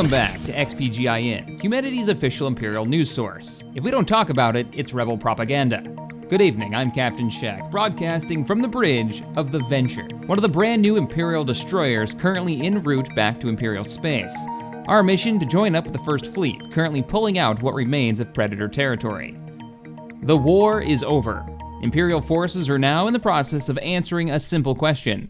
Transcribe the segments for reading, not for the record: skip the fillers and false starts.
Welcome back to XPGIN, humanity's official Imperial news source. If we don't talk about it, it's rebel propaganda. Good evening, I'm Captain Shaq, broadcasting from the bridge of the Venture, one of the brand new Imperial destroyers currently en route back to Imperial space. Our mission to join up with the First Fleet, currently pulling out what remains of Predator territory. The war is over. Imperial forces are now in the process of answering a simple question.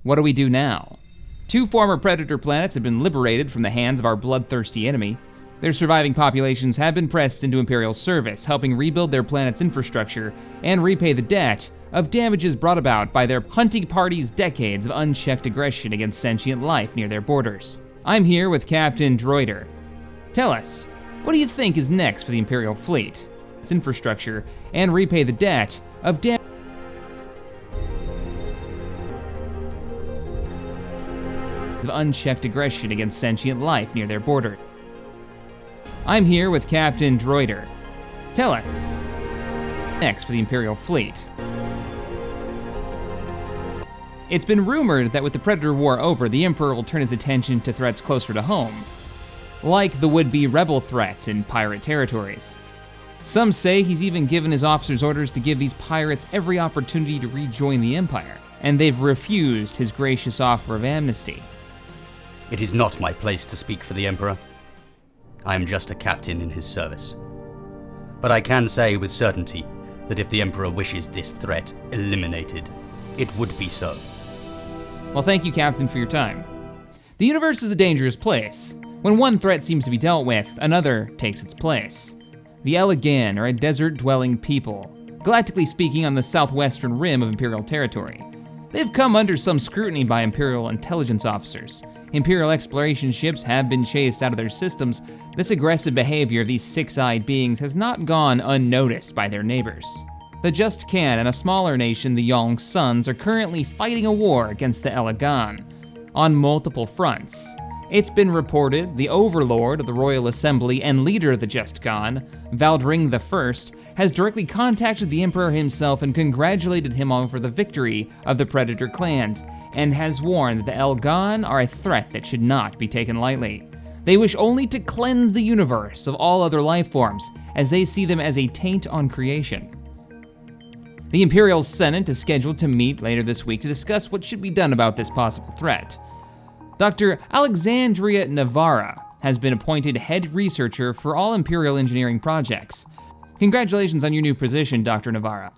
What do we do now? 2 former Predator planets have been liberated from the hands of our bloodthirsty enemy. Their surviving populations have been pressed into Imperial service, helping rebuild their planet's infrastructure and repay the debt of damages brought about by their hunting party's decades of unchecked aggression against sentient life near their borders. I'm here with Captain Droider. Tell us, what do you think is next for the Imperial fleet, its infrastructure, and repay the debt of unchecked aggression against sentient life near their border? I'm here with Captain Droider. Tell us, next for the Imperial fleet. It's been rumored that with the Predator War over, the Emperor will turn his attention to threats closer to home, like the would-be rebel threats in pirate territories. Some say he's even given his officers orders to give these pirates every opportunity to rejoin the Empire, and they've refused his gracious offer of amnesty. It is not my place to speak for the Emperor. I am just a captain in his service. But I can say with certainty that if the Emperor wishes this threat eliminated, it would be so. Well, thank you, Captain, for your time. The universe is a dangerous place. When one threat seems to be dealt with, another takes its place. The Elegant are a desert-dwelling people, galactically speaking on the southwestern rim of Imperial territory. They've come under some scrutiny by Imperial intelligence officers. Imperial exploration ships have been chased out of their systems. This aggressive behavior of these six-eyed beings has not gone unnoticed by their neighbors. The Just Can and a smaller nation, the Yong Sons, are currently fighting a war against the Elegant on multiple fronts. It's been reported the overlord of the Royal Assembly and leader of the Just Can, Valdring I, has directly contacted the Emperor himself and congratulated him over the victory of the Predator clans, and has warned that the Elegant are a threat that should not be taken lightly. They wish only to cleanse the universe of all other life forms, as they see them as a taint on creation. The Imperial Senate is scheduled to meet later this week to discuss what should be done about this possible threat. Dr. Alexandria Navarra has been appointed head researcher for all Imperial engineering projects. Congratulations on your new position, Dr. Navarra,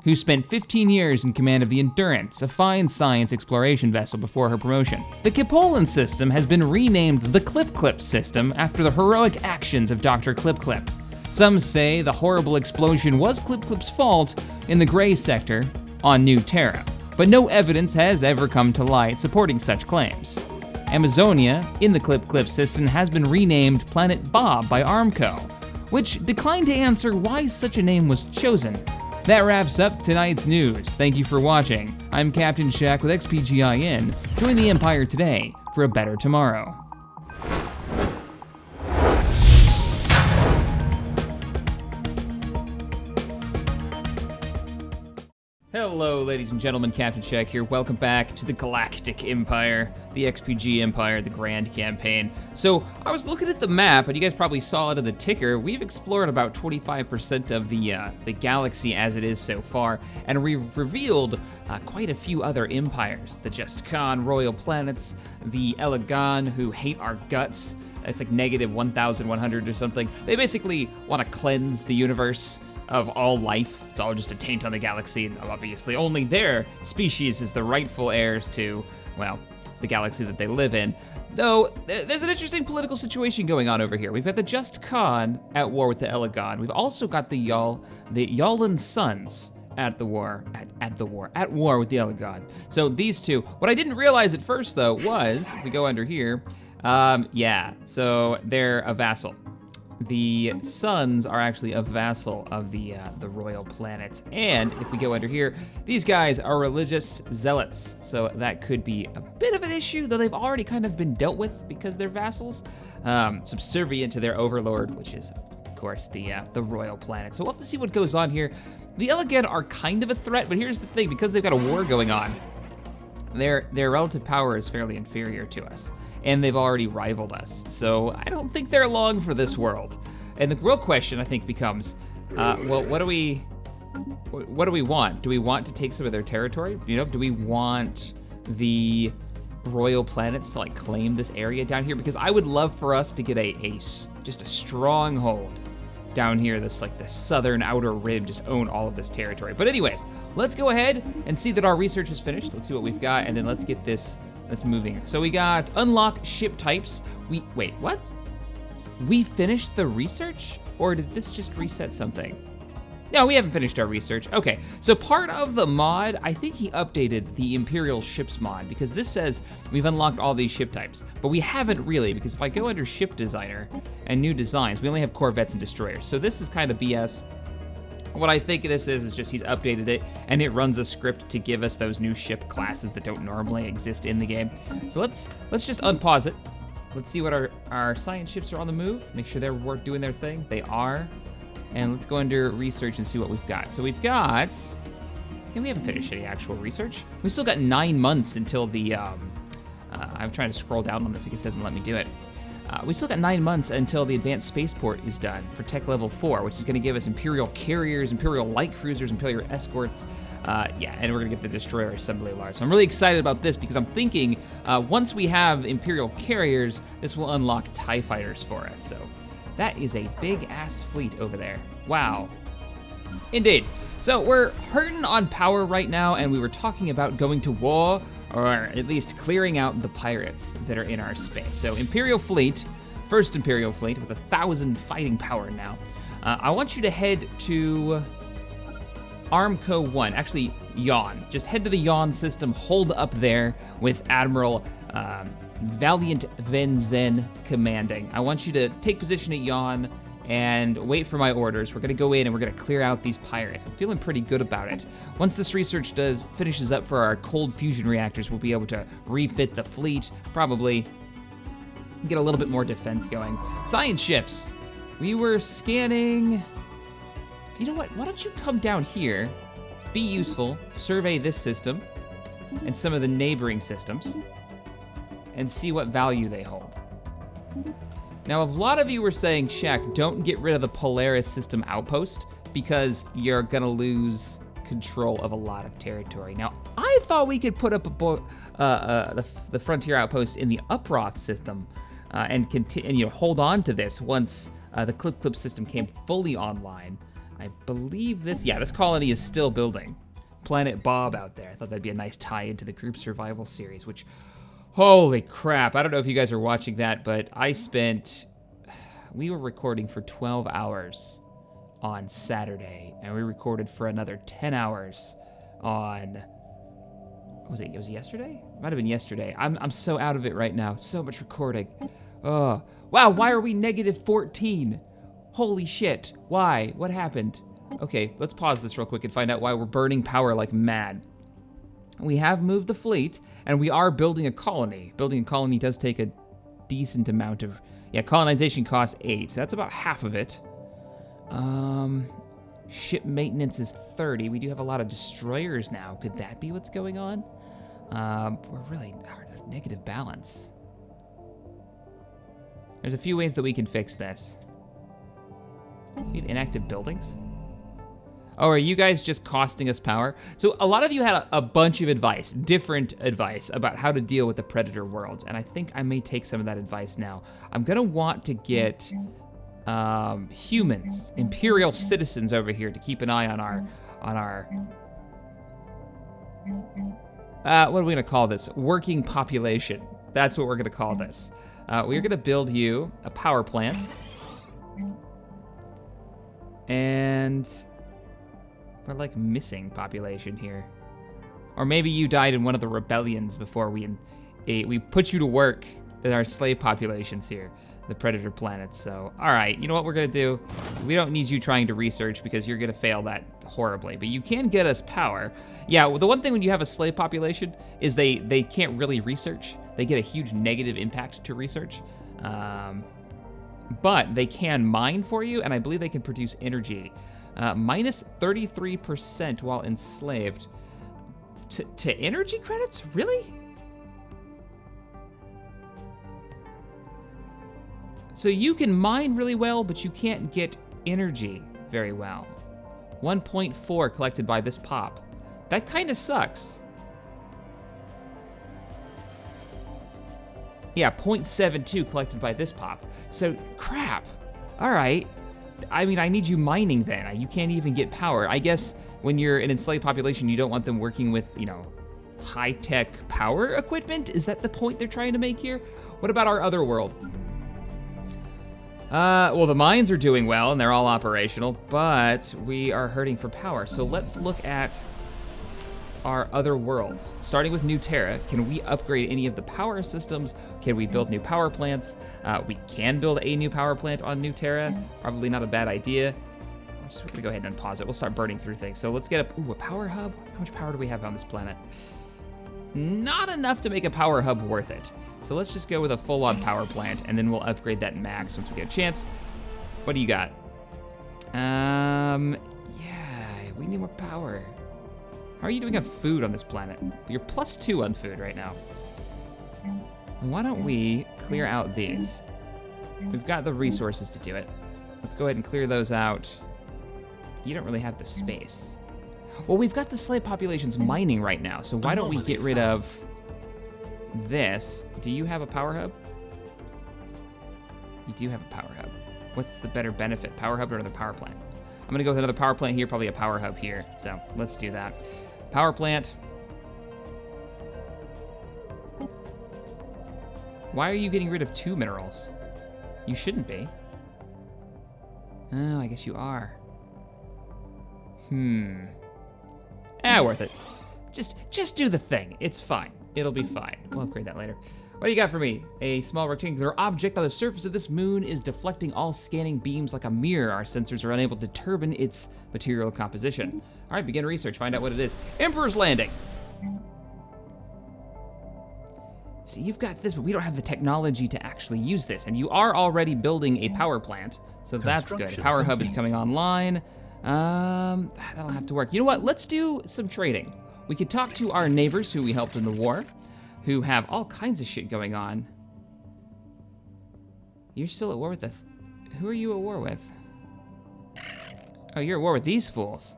who spent 15 years in command of the Endurance, a fine science exploration vessel before her promotion. The Kipolan system has been renamed the Clip system after the heroic actions of Dr. Clip. Some say the horrible explosion was Clip's fault in the Gray Sector on New Terra, but no evidence has ever come to light supporting such claims. Amazonia in the Clip system has been renamed Planet Bob by Armco, which declined to answer why such a name was chosen. That wraps up tonight's news. Thank you for watching. I'm Captain Shaq with XPGIN. Join the Empire today for a better tomorrow. Hello, ladies and gentlemen, Captain Shaq here. Welcome back to the Galactic Empire, the XPG Empire, the Grand Campaign. So, I was looking at the map, and you guys probably saw it in the ticker. We've explored about 25% of the galaxy as it is so far, and we've revealed quite a few other empires. The Just Can royal planets, the Elegant, who hate our guts. It's like negative 1,100 or something. They basically want to cleanse the universe of all life. It's all just a taint on the galaxy, and obviously only their species is the rightful heirs to, well, the galaxy that they live in. Though, there's an interesting political situation going on over here. We've got the Just Can at war with the Elegant. We've also got the Yallan Sons at war with the Elegant. So these two, what I didn't realize at first though was, if we go under here, so they're a vassal. The Sons are actually a vassal of the royal planets. And if we go under here, these guys are religious zealots. So that could be a bit of an issue, though they've already kind of been dealt with because they're vassals, subservient to their overlord, which is, of course, the royal planet. So we'll have to see what goes on here. The Elegant are kind of a threat, but here's the thing, because they've got a war going on, their relative power is fairly inferior to us, and they've already rivaled us. So I don't think they're long for this world. And the real question, I think, becomes, well, what do we want? Do we want to take some of their territory? You know, do we want the royal planets to like claim this area down here? Because I would love for us to get just a stronghold down here, this like the southern outer rim, just own all of this territory. But anyways, let's go ahead and see that our research is finished. Let's see what we've got, and then let's get this moving. So we got unlock ship types. Wait, what? We finished the research? Or did this just reset something? No, we haven't finished our research. Okay, so part of the mod, I think he updated the Imperial Ships mod, because this says we've unlocked all these ship types, but we haven't really, because if I go under Ship Designer and New Designs, we only have Corvettes and Destroyers, so this is kind of BS. What I think this is just he's updated it, and it runs a script to give us those new ship classes that don't normally exist in the game. So let's just unpause it. Let's see what our science ships are on the move, make sure they're doing their thing. They are. And let's go under research and see what we've got. So we've got, we haven't finished any actual research. We still got 9 months until the, I'm trying to scroll down on this, I guess it doesn't let me do it. We still got 9 months until the advanced spaceport is done for tech level 4, which is gonna give us Imperial carriers, Imperial light cruisers, Imperial escorts, yeah, and we're gonna get the destroyer assembly large. So I'm really excited about this because I'm thinking once we have Imperial carriers, this will unlock TIE fighters for us, so. That is a big ass fleet over there. Wow. Indeed. So we're hurting on power right now, and we were talking about going to war, or at least clearing out the pirates that are in our space. So Imperial fleet, first Imperial fleet with 1,000 fighting power now. I want you to head to Armco 1, actually Yawn. Just head to the Yawn system, hold up there with Admiral Valiant Venzen commanding. I want you to take position at Yawn and wait for my orders. We're gonna go in and we're gonna clear out these pirates. I'm feeling pretty good about it. Once this research finishes up for our cold fusion reactors, we'll be able to refit the fleet, probably get a little bit more defense going. Science ships. We were scanning, you know what, why don't you come down here, be useful, survey this system and some of the neighboring systems, and see what value they hold. Now, a lot of you were saying, Shaq, don't get rid of the Polaris system outpost because you're gonna lose control of a lot of territory. Now, I thought we could put up the Frontier outpost in the Uproth system and continue, hold on to this once the Clip system came fully online. I believe this colony is still building. Planet Bob out there. I thought that'd be a nice tie into the group survival series, which, holy crap, I don't know if you guys are watching that, but we were recording for 12 hours on Saturday, and we recorded for another 10 hours on, was it yesterday? It might have been yesterday. I'm so out of it right now, so much recording. Oh, wow, why are we -14? Holy shit, why? What happened? Okay, let's pause this real quick and find out why we're burning power like mad. We have moved the fleet, and we are building a colony. Building a colony does take a decent amount of, colonization costs 8, so that's about half of it. Ship maintenance is 30. We do have a lot of destroyers now. Could that be what's going on? We're really a negative balance. There's a few ways that we can fix this. Need inactive buildings? Oh, are you guys just costing us power? So a lot of you had a bunch of advice, different advice about how to deal with the Predator worlds, and I think I may take some of that advice now. I'm gonna want to get humans, Imperial citizens over here to keep an eye on our what are we gonna call this? Working population. That's what we're gonna call this. We're gonna build you a power plant. And we're like missing population here. Or maybe you died in one of the rebellions before we put you to work in our slave populations here, the Predator planets. So, all right, you know what we're gonna do? We don't need you trying to research because you're gonna fail that horribly, but you can get us power. Yeah, well, the one thing when you have a slave population is they can't really research. They get a huge negative impact to research. But they can mine for you, and I believe they can produce energy. Minus 33% while enslaved. To energy credits? Really? So you can mine really well, but you can't get energy very well. 1.4 collected by this pop. That kind of sucks. Yeah, 0.72 collected by this pop. So, crap. All right. I mean, I need you mining then. You can't even get power. I guess when you're an enslaved population, you don't want them working with, you know, high-tech power equipment? Is that the point they're trying to make here? What about our other world? Well, the mines are doing well and they're all operational, but we are hurting for power. So let's look at our other worlds. Starting with New Terra, can we upgrade any of the power systems? Can we build new power plants? We can build a new power plant on New Terra. Probably not a bad idea. I'm just gonna go ahead and pause it. We'll start burning through things. So let's get a power hub. How much power do we have on this planet? Not enough to make a power hub worth it. So let's just go with a full-on power plant, and then we'll upgrade that max once we get a chance. What do you got? Yeah, we need more power. How are you doing on food on this planet? You're +2 on food right now. Why don't we clear out these? We've got the resources to do it. Let's go ahead and clear those out. You don't really have the space. Well, we've got the slave populations mining right now, so why don't we get rid of this? Do you have a power hub? You do have a power hub. What's the better benefit, power hub or another power plant? I'm gonna go with another power plant here, probably a power hub here. So let's do that. Power plant. Why are you getting rid of 2 minerals? You shouldn't be. Oh, I guess you are. Worth it. Just do the thing. It's fine. It'll be fine. We'll upgrade that later. What do you got for me? A small rectangular object on the surface of this moon is deflecting all scanning beams like a mirror. Our sensors are unable to determine its material composition. All right, begin research. Find out what it is. Emperor's Landing. See, you've got this, but we don't have the technology to actually use this. And you are already building a power plant, so that's good. Power hub is coming online. That'll have to work. You know what? Let's do some trading. We could talk to our neighbors who we helped in the war, who have all kinds of shit going on. You're still at war with who are you at war with? Oh, you're at war with these fools.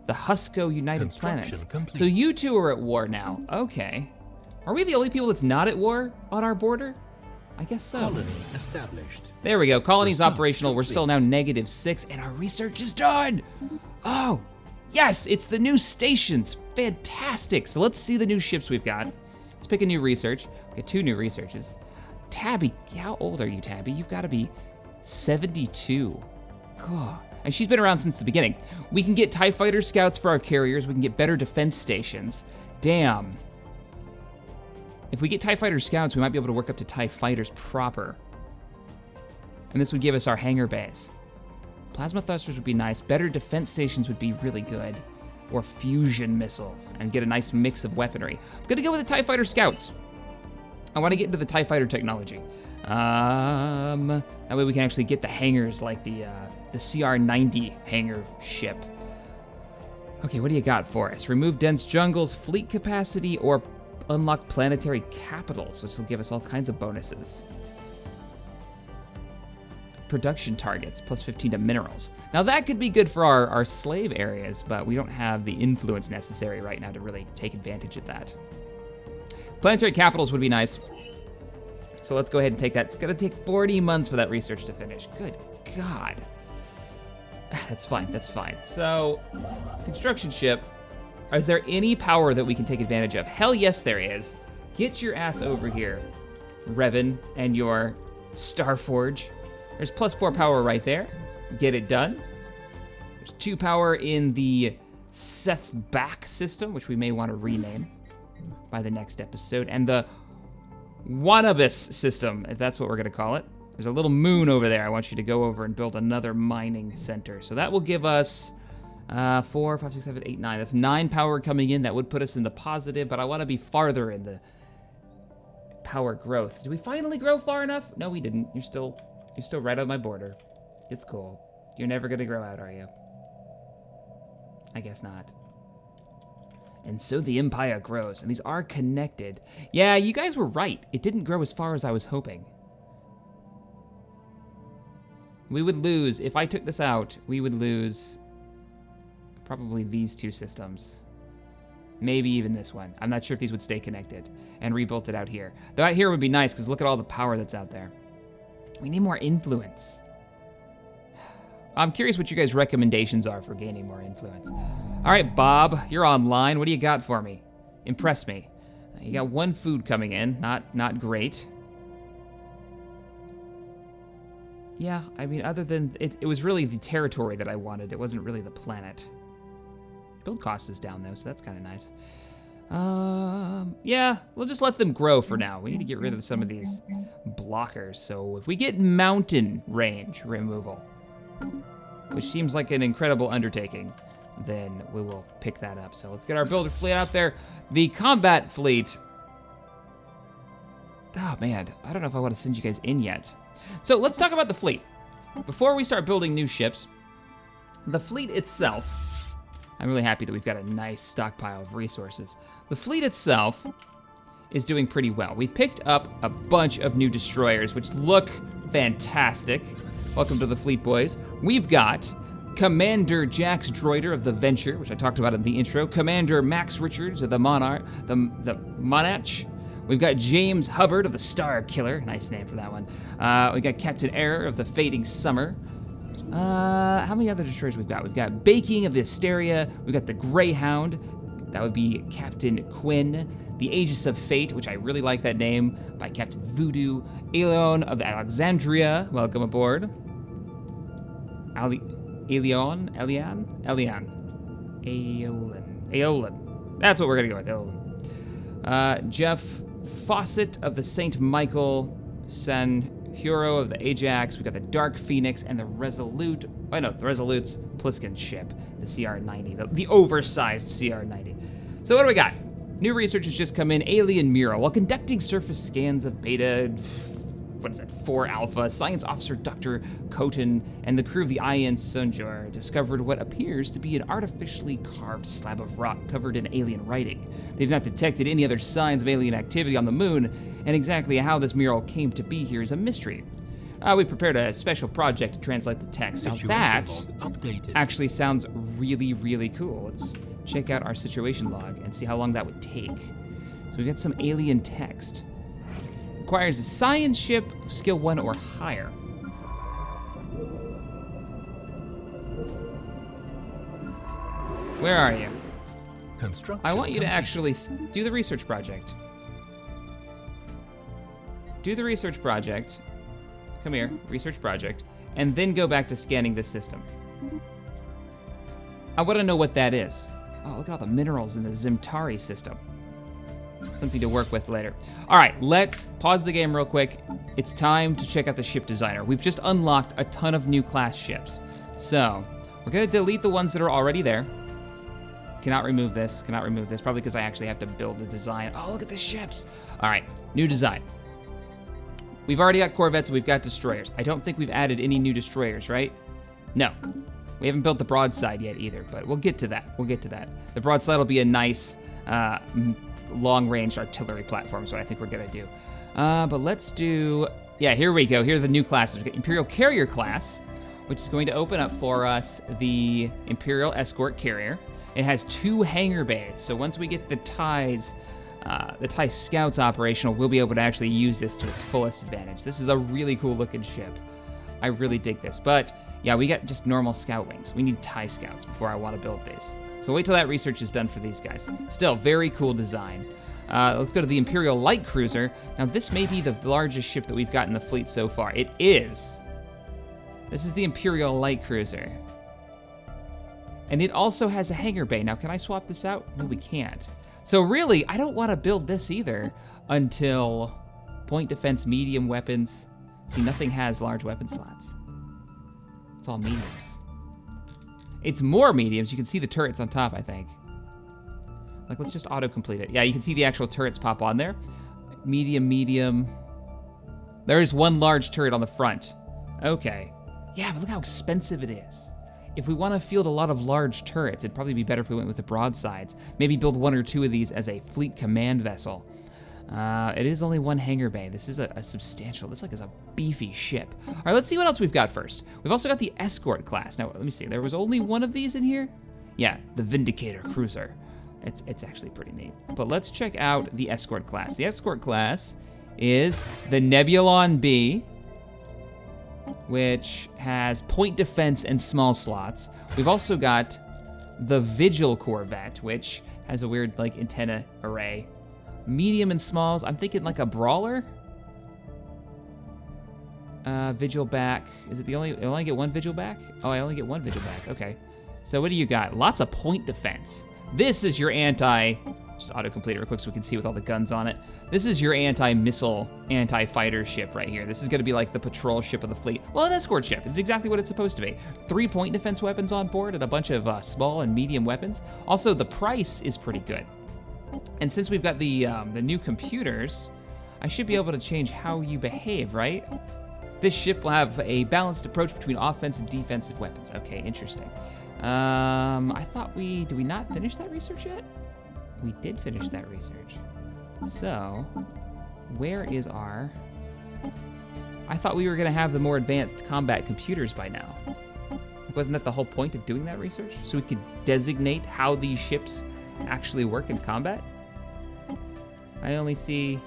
The Husco United Planets. So you two are at war now. Okay. Are we the only people that's not at war on our border? I guess so. Colony established. There we go. Colony's operational. We're still now -6, and our research is done. Oh, yes, it's the new stations. Fantastic. So let's see the new ships we've got. Let's pick a new research. We got 2 new researches. Tabby, how old are you, Tabby? You've got to be 72. God. And she's been around since the beginning. We can get TIE Fighter Scouts for our carriers. We can get better defense stations. Damn. If we get TIE Fighter Scouts, we might be able to work up to TIE Fighters proper. And this would give us our hangar base. Plasma thrusters would be nice. Better defense stations would be really good. Or fusion missiles, and get a nice mix of weaponry. I'm gonna go with the TIE Fighter Scouts. I wanna get into the TIE Fighter technology. That way we can actually get the hangars like the CR-90 hangar ship. Okay, what do you got for us? Remove dense jungles, fleet capacity, or unlock planetary capitals, which will give us all kinds of bonuses. Production targets, +15 to minerals. Now that could be good for our slave areas, but we don't have the influence necessary right now to really take advantage of that. Planetary capitals would be nice. So let's go ahead and take that. It's gonna take 40 months for that research to finish. Good God. That's fine, that's fine. So, construction ship. Is there any power that we can take advantage of? Hell yes, there is. Get your ass over here, Revan, and your Starforge. There's +4 power right there. Get it done. There's 2 power in the Seth Back system, which we may want to rename by the next episode. And the Wanabis system, if that's what we're gonna call it. There's a little moon over there. I want you to go over and build another mining center. So that will give us 4, 5, 6, 7, 8, 9. That's 9 power coming in. That would put us in the positive, but I want to be farther in the power growth. Did we finally grow far enough? No, we didn't. You're still right on my border. It's cool. You're never gonna grow out, are you? I guess not. And so the empire grows, and these are connected. Yeah, you guys were right. It didn't grow as far as I was hoping. We would lose, if I took this out, we would lose probably these two systems. Maybe even this one. I'm not sure if these would stay connected, and rebuilt it out here. Though out here would be nice, because look at all the power that's out there. We need more influence. I'm curious what you guys' recommendations are for gaining more influence. All right, Bob, you're online. What do you got for me? Impress me. You got one food coming in, not great. Yeah, I mean, other than, it was really the territory that I wanted. It wasn't really the planet. Build cost is down though, so that's kind of nice. Yeah, we'll just let them grow for now. We need to get rid of some of these blockers. So if we get mountain range removal, which seems like an incredible undertaking, then we will pick that up. So let's get our builder fleet out there. The combat fleet. Oh man, I don't know if I want to send you guys in yet. So let's talk about the fleet. Before we start building new ships, the fleet itself, I'm really happy that we've got a nice stockpile of resources. The fleet itself is doing pretty well. We've picked up a bunch of new destroyers, which look fantastic. Welcome to the fleet, boys. We've got Commander Jax Droider of the Venture, which I talked about in the intro. Commander Max Richards of the Monarch. We've got James Hubbard of the Star Killer. Nice name for that one. We got Captain Error of the Fading Summer. How many other destroyers we've got? We've got Baking of the Asteria. We've got the Greyhound. That would be Captain Quinn. The Aegis of Fate, which I really like that name, by Captain Voodoo. Aeon of Alexandria. Welcome aboard. Aeolin. That's what we're gonna go with, Aeolin. Jeff Fawcett of the St. Michael, San Hero of the Ajax. We got the Dark Phoenix and the Resolute. Oh no, the Resolute's Pliskin ship, the CR-90, the oversized CR-90. So what do we got? New research has just come in. Alien Mural. While conducting surface scans of Beta, 4 Alpha, Science Officer Dr. Coton and the crew of the IN Sonjor discovered what appears to be an artificially carved slab of rock covered in alien writing. They've not detected any other signs of alien activity on the moon, and exactly how this mural came to be here is a mystery. We prepared a special project to translate the text. Now that actually sounds really, really cool. Let's check out our situation log and see how long that would take. So we got some alien text. Requires a science ship of skill 1 or higher. Where are you? I want you to actually do the research project. Do the research project. Come here, research project, and then go back to scanning this system. I want to know what that is. Oh, look at all the minerals in the Zimtari system. Something to work with later. All right, let's pause the game real quick. It's time to check out the ship designer. We've just unlocked a ton of new class ships. So we're gonna delete the ones that are already there. Cannot remove this, probably because I actually have to build the design. Oh, look at the ships. All right, new design. We've already got corvettes, we've got destroyers. I don't think we've added any new destroyers, right? No. We haven't built the broadside yet either, but we'll get to that. The broadside will be a nice long-range artillery platform, is what I think we're gonna do. But let's do, yeah, here we go. Here are the new classes. We've got Imperial Carrier class, which is going to open up for us the Imperial Escort Carrier. It has 2 hangar bays, so once we get the TIE Scouts operational, we'll be able to actually use this to its fullest advantage. This is a really cool looking ship. I really dig this, but yeah, we got just normal scout wings. We need TIE Scouts before I want to build these. So wait till that research is done for these guys. Still, very cool design. Let's go to the Imperial Light Cruiser. Now this may be the largest ship that we've got in the fleet so far. It is. This is the Imperial Light Cruiser. And it also has a hangar bay. Now, can I swap this out? No, we can't. So really, I don't want to build this either until point defense medium weapons. See, nothing has large weapon slots. It's all mediums. It's more mediums. You can see the turrets on top, I think. Like, let's just auto-complete it. Yeah, you can see the actual turrets pop on there. Medium. There is one large turret on the front. Okay. Yeah, but look how expensive it is. if we want to field a lot of large turrets, it'd probably be better if we went with the broadsides. Maybe build 1 or 2 of these as a fleet command vessel. It is only 1 hangar bay. This is a substantial, this is a beefy ship. All right, let's see what else we've got first. We've also got the escort class. Now, let me see, there was only 1 of these in here? Yeah, the Vindicator cruiser. It's actually pretty neat. But let's check out the escort class. The escort class is the Nebulon B, which has point defense and small slots. We've also got the Vigil Corvette, which has a weird like antenna array. Medium and smalls, I'm thinking like a brawler. Vigil back, is it I only get 1 Vigil back? Oh, I only get 1 Vigil back, okay. So what do you got? Lots of point defense. This is your just autocomplete it real quick so we can see with all the guns on it. This is your anti-missile, anti-fighter ship right here. This is gonna be like the patrol ship of the fleet. Well, an escort ship, it's exactly what it's supposed to be. 3 point defense weapons on board and a bunch of small and medium weapons. Also, the price is pretty good. And since we've got the new computers, I should be able to change how you behave, right? This ship will have a balanced approach between offensive and defensive weapons. Okay, interesting. I thought did we not finish that research yet? We did finish that research. So, where is our... I thought we were gonna have the more advanced combat computers by now. Wasn't that the whole point of doing that research? So we could designate how these ships actually work in combat? I only see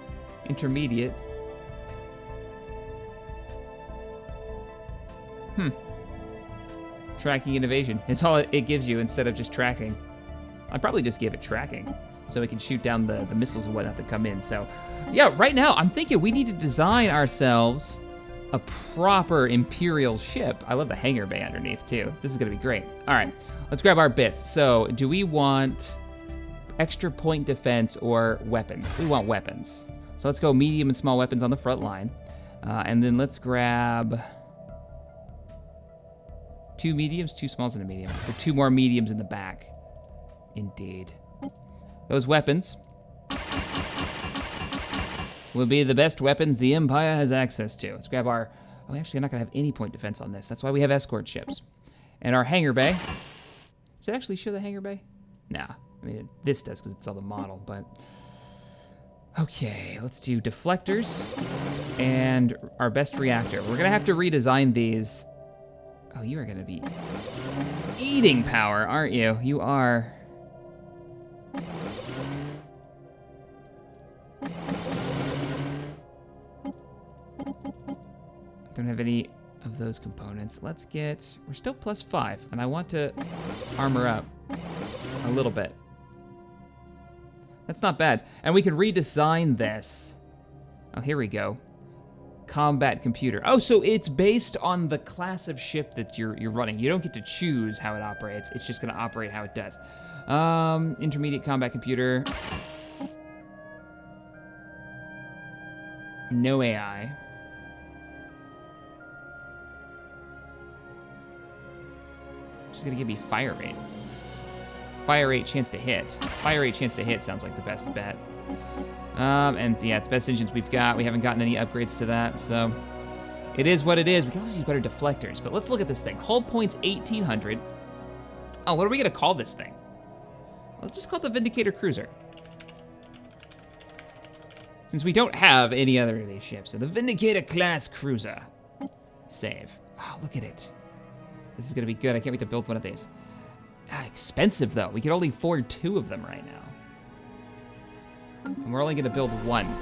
intermediate. Tracking and evasion. It's all it gives you instead of just tracking. I'd probably just give it tracking so it can shoot down the missiles and whatnot that come in. So yeah, right now I'm thinking we need to design ourselves a proper Imperial ship. I love the hangar bay underneath too. This is gonna be great. All right, let's grab our bits. So do we want extra point defense or weapons? We want weapons. So let's go medium and small weapons on the front line. And then let's grab 2 mediums, 2 smalls, and a medium. So 2 more mediums in the back. Indeed. Those weapons will be the best weapons the Empire has access to. Let's grab our... Oh, actually, I'm not going to have any point defense on this. That's why we have escort ships. And our hangar bay. Does it actually show the hangar bay? Nah. I mean, this does because it's on the model, but... Okay, let's do deflectors and our best reactor. We're going to have to redesign these. Oh, you are going to be eating power, aren't you? You are. Don't have any of those components. Let's get, we're still +5, and I want to armor up a little bit. That's not bad. And we can redesign this. Oh, here we go. Combat computer. Oh, so it's based on the class of ship that you're running. You don't get to choose how it operates. It's just gonna operate how it does. Intermediate combat computer. No AI. Just gonna give me fire rate. Fire rate, chance to hit. Fire rate, chance to hit sounds like the best bet. And yeah, it's best engines we've got. We haven't gotten any upgrades to that, so it is what it is. We can also use better deflectors, but let's look at this thing. Hull points 1,800. Oh, what are we gonna call this thing? Let's just call it the Vindicator Cruiser. Since we don't have any other of these ships, so the Vindicator class cruiser. Save. Oh, look at it. This is gonna be good. I can't wait to build one of these. Expensive though. We can only afford 2 of them right now. And we're only gonna build 1.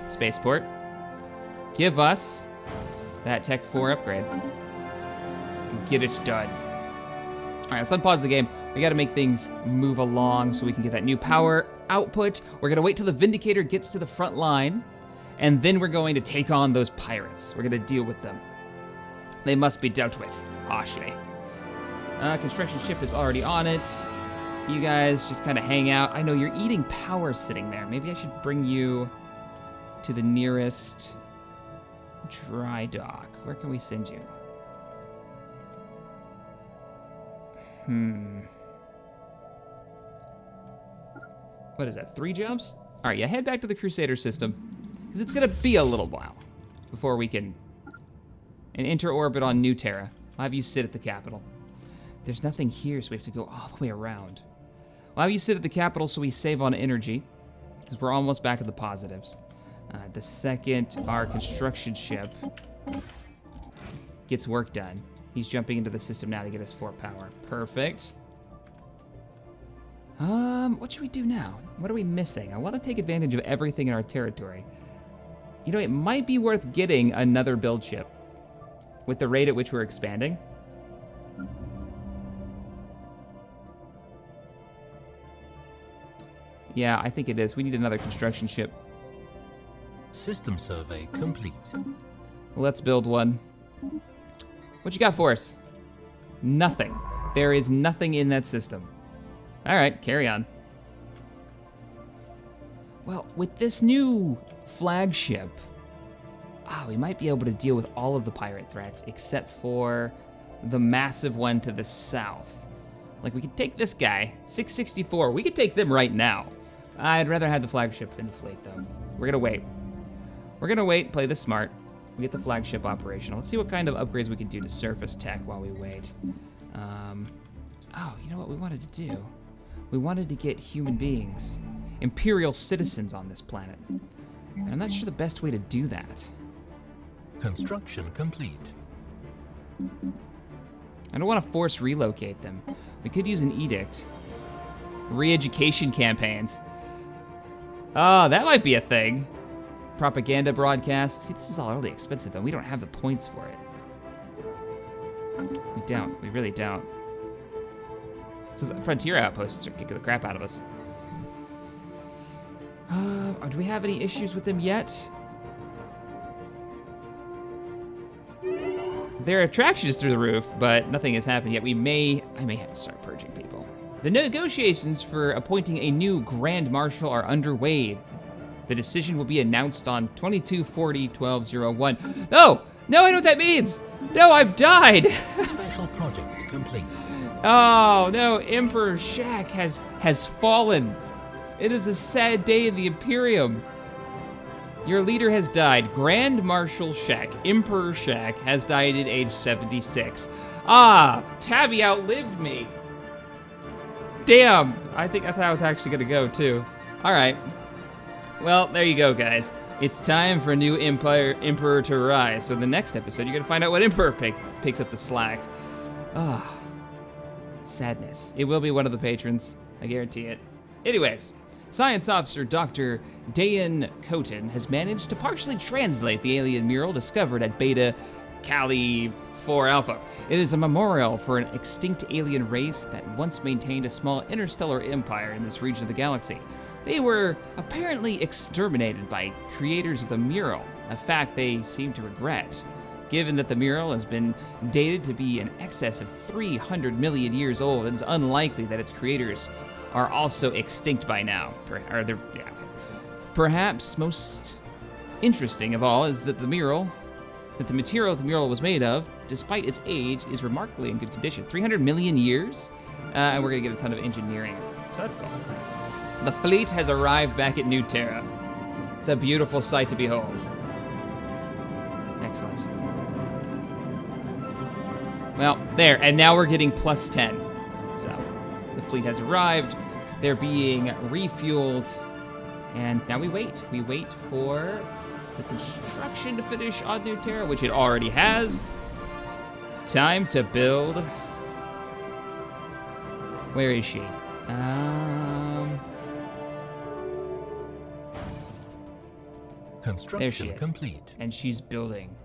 Spaceport. Give us that Tech 4 upgrade. Get it done. All right, let's unpause the game. We gotta make things move along so we can get that new power output. We're gonna wait till the Vindicator gets to the front line, and then we're going to take on those pirates. We're gonna deal with them. They must be dealt with harshly. Construction ship is already on it. You guys just kind of hang out. I know you're eating power sitting there. Maybe I should bring you to the nearest dry dock. Where can we send you? What is that, 3 jobs? All right, yeah, head back to the Crusader system, because it's gonna be a little while before we can enter orbit on New Terra. I'll have you sit at the capital. There's nothing here, so we have to go all the way around. Well, you sit at the capital so we save on energy, because we're almost back at the positives. The second our construction ship gets work done, he's jumping into the system now to get us 4 power. Perfect. What should we do now? What are we missing? I want to take advantage of everything in our territory. You know, it might be worth getting another build ship with the rate at which we're expanding. Yeah, I think it is. We need another construction ship. System survey complete. Let's build one. What you got for us? Nothing. There is nothing in that system. All right, carry on. Well, with this new flagship, we might be able to deal with all of the pirate threats except for the massive one to the south. Like, we could take this guy, 664. We could take them right now. I'd rather have the flagship in the fleet, though. We're gonna wait. We're gonna wait, play this smart. We get the flagship operational. Let's see what kind of upgrades we can do to surface tech while we wait. Oh, you know what we wanted to do? We wanted to get human beings, Imperial citizens on this planet. And I'm not sure the best way to do that. Construction complete. I don't want to force relocate them. We could use an edict. Re-education campaigns. Oh, that might be a thing. Propaganda broadcasts. See, this is all really expensive, though. We don't have the points for it. We don't. We really don't. These frontier outposts are kicking the crap out of us. Do we have any issues with them yet? Their attraction is through the roof, but nothing has happened yet. I may have to start purging people. The negotiations for appointing a new Grand Marshal are underway. The decision will be announced on 22/40/12/01. No, I know what that means. No, I've died. Special project complete. Oh no, Emperor Shaq has fallen. It is a sad day in the Imperium. Your leader has died. Grand Marshal Shaq, Emperor Shaq, has died at age 76. Tabby outlived me. Damn, I think that's how it's actually gonna go too. All right, well, there you go, guys. It's time for a new emperor to rise. So in the next episode, you're gonna find out what emperor picks up the slack. Sadness. It will be one of the patrons, I guarantee it. Anyways, Science Officer Dr. Dayan Coten has managed to partially translate the alien mural discovered at Beta Cali 4 Alpha. It is a memorial for an extinct alien race that once maintained a small interstellar empire in this region of the galaxy. They were apparently exterminated by creators of the mural, a fact they seem to regret. Given that the mural has been dated to be in excess of 300 million years old, it is unlikely that its creators are also extinct by now. Perhaps most interesting of all is that the material the mural was made of, despite its age, is remarkably in good condition. 300 million years, and we're gonna get a ton of engineering. So that's cool. The fleet has arrived back at New Terra. It's a beautiful sight to behold. Excellent. Well, there, and now we're getting plus 10. So, the fleet has arrived, they're being refueled, and now we wait. We wait for the construction to finish on New Terra, which it already has. Time to build. Where is she? Construction there she is. Complete. And she's building.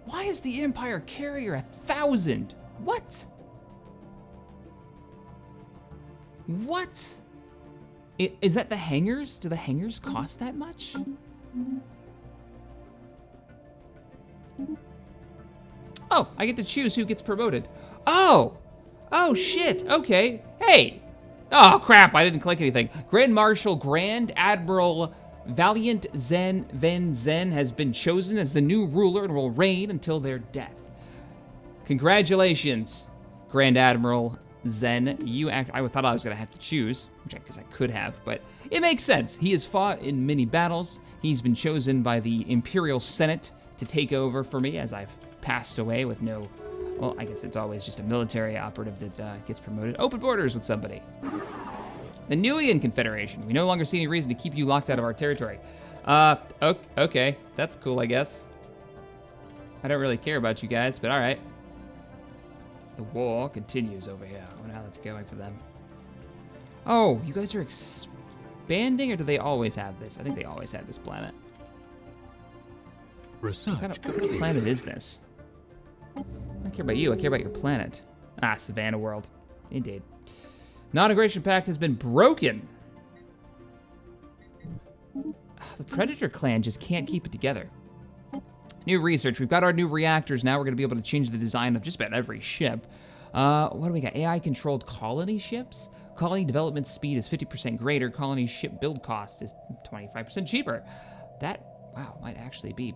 Why is the Empire carrier 1,000? What? What? Is that the hangars? Do the hangars cost that much? Oh, I get to choose who gets promoted. Oh shit, okay. Hey, oh crap, I didn't click anything. Grand Marshal Grand Admiral Valiant Van Zen has been chosen as the new ruler and will reign until their death. Congratulations, Grand Admiral Zen. I thought I was gonna have to choose, which I guess I could have, but it makes sense. He has fought in many battles. He's been chosen by the Imperial Senate to take over for me as I've passed away with no Well, I guess it's always just a military operative that gets promoted. Open borders with somebody. The Newian Confederation. We no longer see any reason to keep you locked out of our territory. Okay. That's cool, I guess. I don't really care about you guys, but all right. The war continues over here. I wonder how that's going for them. Oh, you guys are expanding, or do they always have this? I think they always had this planet. Research What kind of complete. planet is this? I don't care about you, I care about your planet. Ah, Savannah World. Indeed. Non-aggression pact has been broken. The Predator clan just can't keep it together. New research. We've got our new reactors now. We're going to be able to change the design of just about every ship. What do we got? AI-controlled colony ships? Colony development speed is 50% greater. Colony ship build cost is 25% cheaper. That, wow, might actually be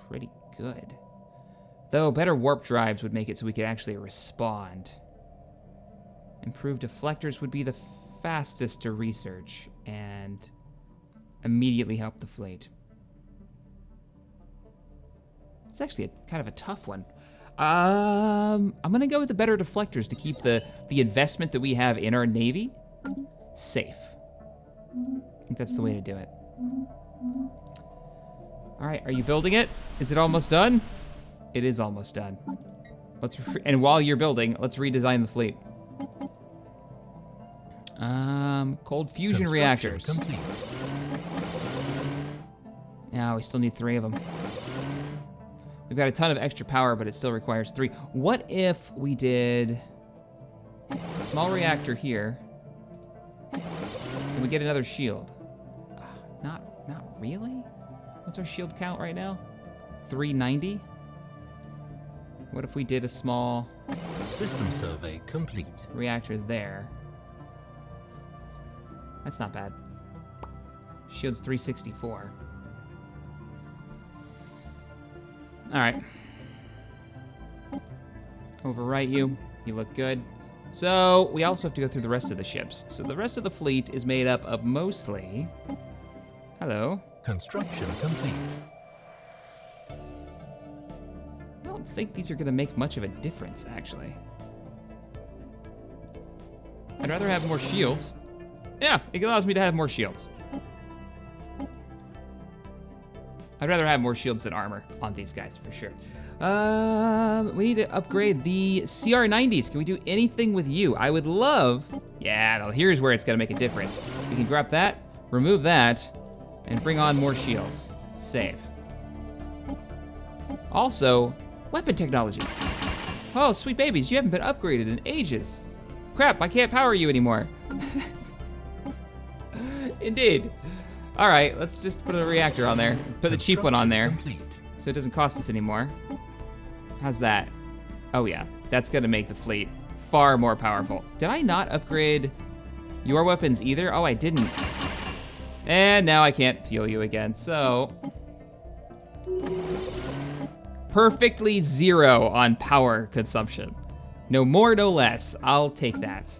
pretty good. Though better warp drives would make it so we could actually respond. Improved deflectors would be the fastest to research and immediately help the fleet. It's actually kind of a tough one. I'm gonna go with the better deflectors to keep the investment that we have in our Navy safe. I think that's the way to do it. All right, are you building it? Is it almost done? It is almost done. And while you're building, let's redesign the fleet. Cold fusion reactors. Complete. Now we still need 3 of them. We've got a ton of extra power, but it still requires 3. What if we did a small reactor here, and we get another shield? Not really? What's our shield count right now? 390? What if we did a small System survey complete. reactor there? That's not bad. Shield's 364. All right. Overwrite you. You look good. So we also have to go through the rest of the ships. So the rest of the fleet is made up of mostly... Hello. Construction complete. I don't think these are gonna make much of a difference, actually. I'd rather have more shields. Yeah, it allows me to have more shields. I'd rather have more shields than armor on these guys, for sure. We need to upgrade the CR90s. Can we do anything with you? I would love... Yeah, well, here's where it's gonna make a difference. We can grab that, remove that, and bring on more shields. Save. Also, weapon technology. Oh, sweet babies, you haven't been upgraded in ages. Crap, I can't power you anymore. Indeed. All right, let's just put a reactor on there. Put the cheap one on there, Complete. so it doesn't cost us anymore. How's that? Oh yeah, that's gonna make the fleet far more powerful. Did I not upgrade your weapons either? Oh, I didn't. And now I can't fuel you again, so. Perfectly 0 on power consumption. No more, no less. I'll take that.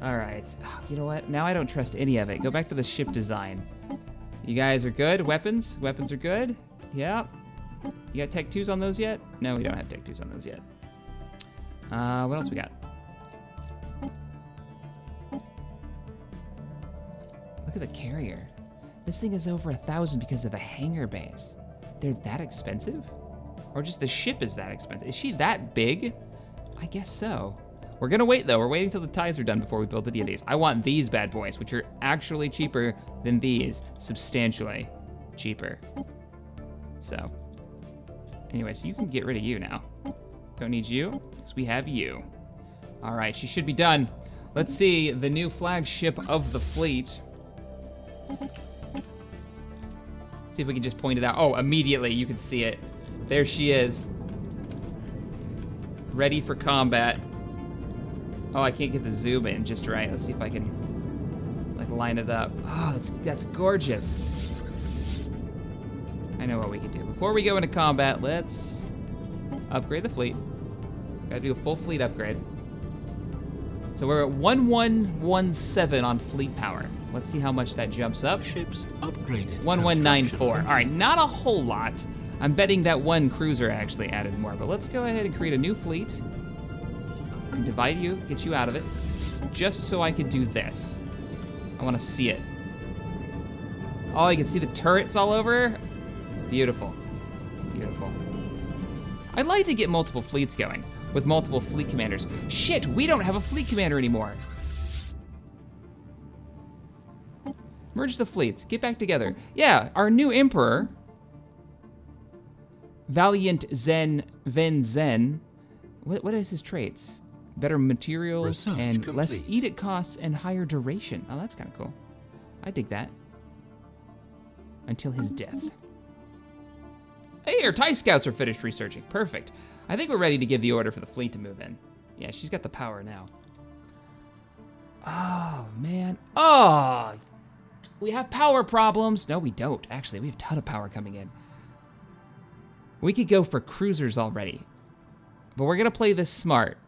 All right, you know what? Now I don't trust any of it. Go back to the ship design. You guys are good? Weapons? Weapons are good? Yeah. You got Tech 2s on those yet? No, we don't have Tech 2s on those yet. What else we got? Look at the carrier. This thing is over 1,000 because of the hangar bays. They're that expensive? Or just the ship is that expensive? Is she that big? I guess so. We're gonna wait though. We're waiting till the ties are done before we build any of these. I want these bad boys, which are actually cheaper than these, substantially cheaper. So, anyway, so you can get rid of you now. Don't need you, because we have you. All right, she should be done. Let's see the new flagship of the fleet. See if we can just point it out. Oh, immediately you can see it. There she is. Ready for combat. Oh, I can't get the zoom in just right. Let's see if I can like line it up. Oh, that's gorgeous. I know what we can do. Before we go into combat, let's upgrade the fleet. Gotta do a full fleet upgrade. So we're at 1117 on fleet power. Let's see how much that jumps up. Ships upgraded. 1194. All Construction right, not a whole lot. I'm betting that one cruiser actually added more, but let's go ahead and create a new fleet. and divide you, get you out of it, just so I could do this. I want to see it. Oh, you can see the turrets all over? Beautiful. Beautiful. I'd like to get multiple fleets going with multiple fleet commanders. Shit, we don't have a fleet commander anymore. Merge the fleets, get back together. Yeah, our new emperor, Valiant Zen Ven Zen. What is his traits? Better materials Research and complete. less edict costs and higher duration. Oh, that's kind of cool. I dig that. Until his death. Hey, our TIE scouts are finished researching. Perfect. I think we're ready to give the order for the fleet to move in. Yeah, she's got the power now. Oh, man. Oh, we have power problems. No, we don't. Actually, we have a ton of power coming in. We could go for cruisers already. But we're gonna play this smart.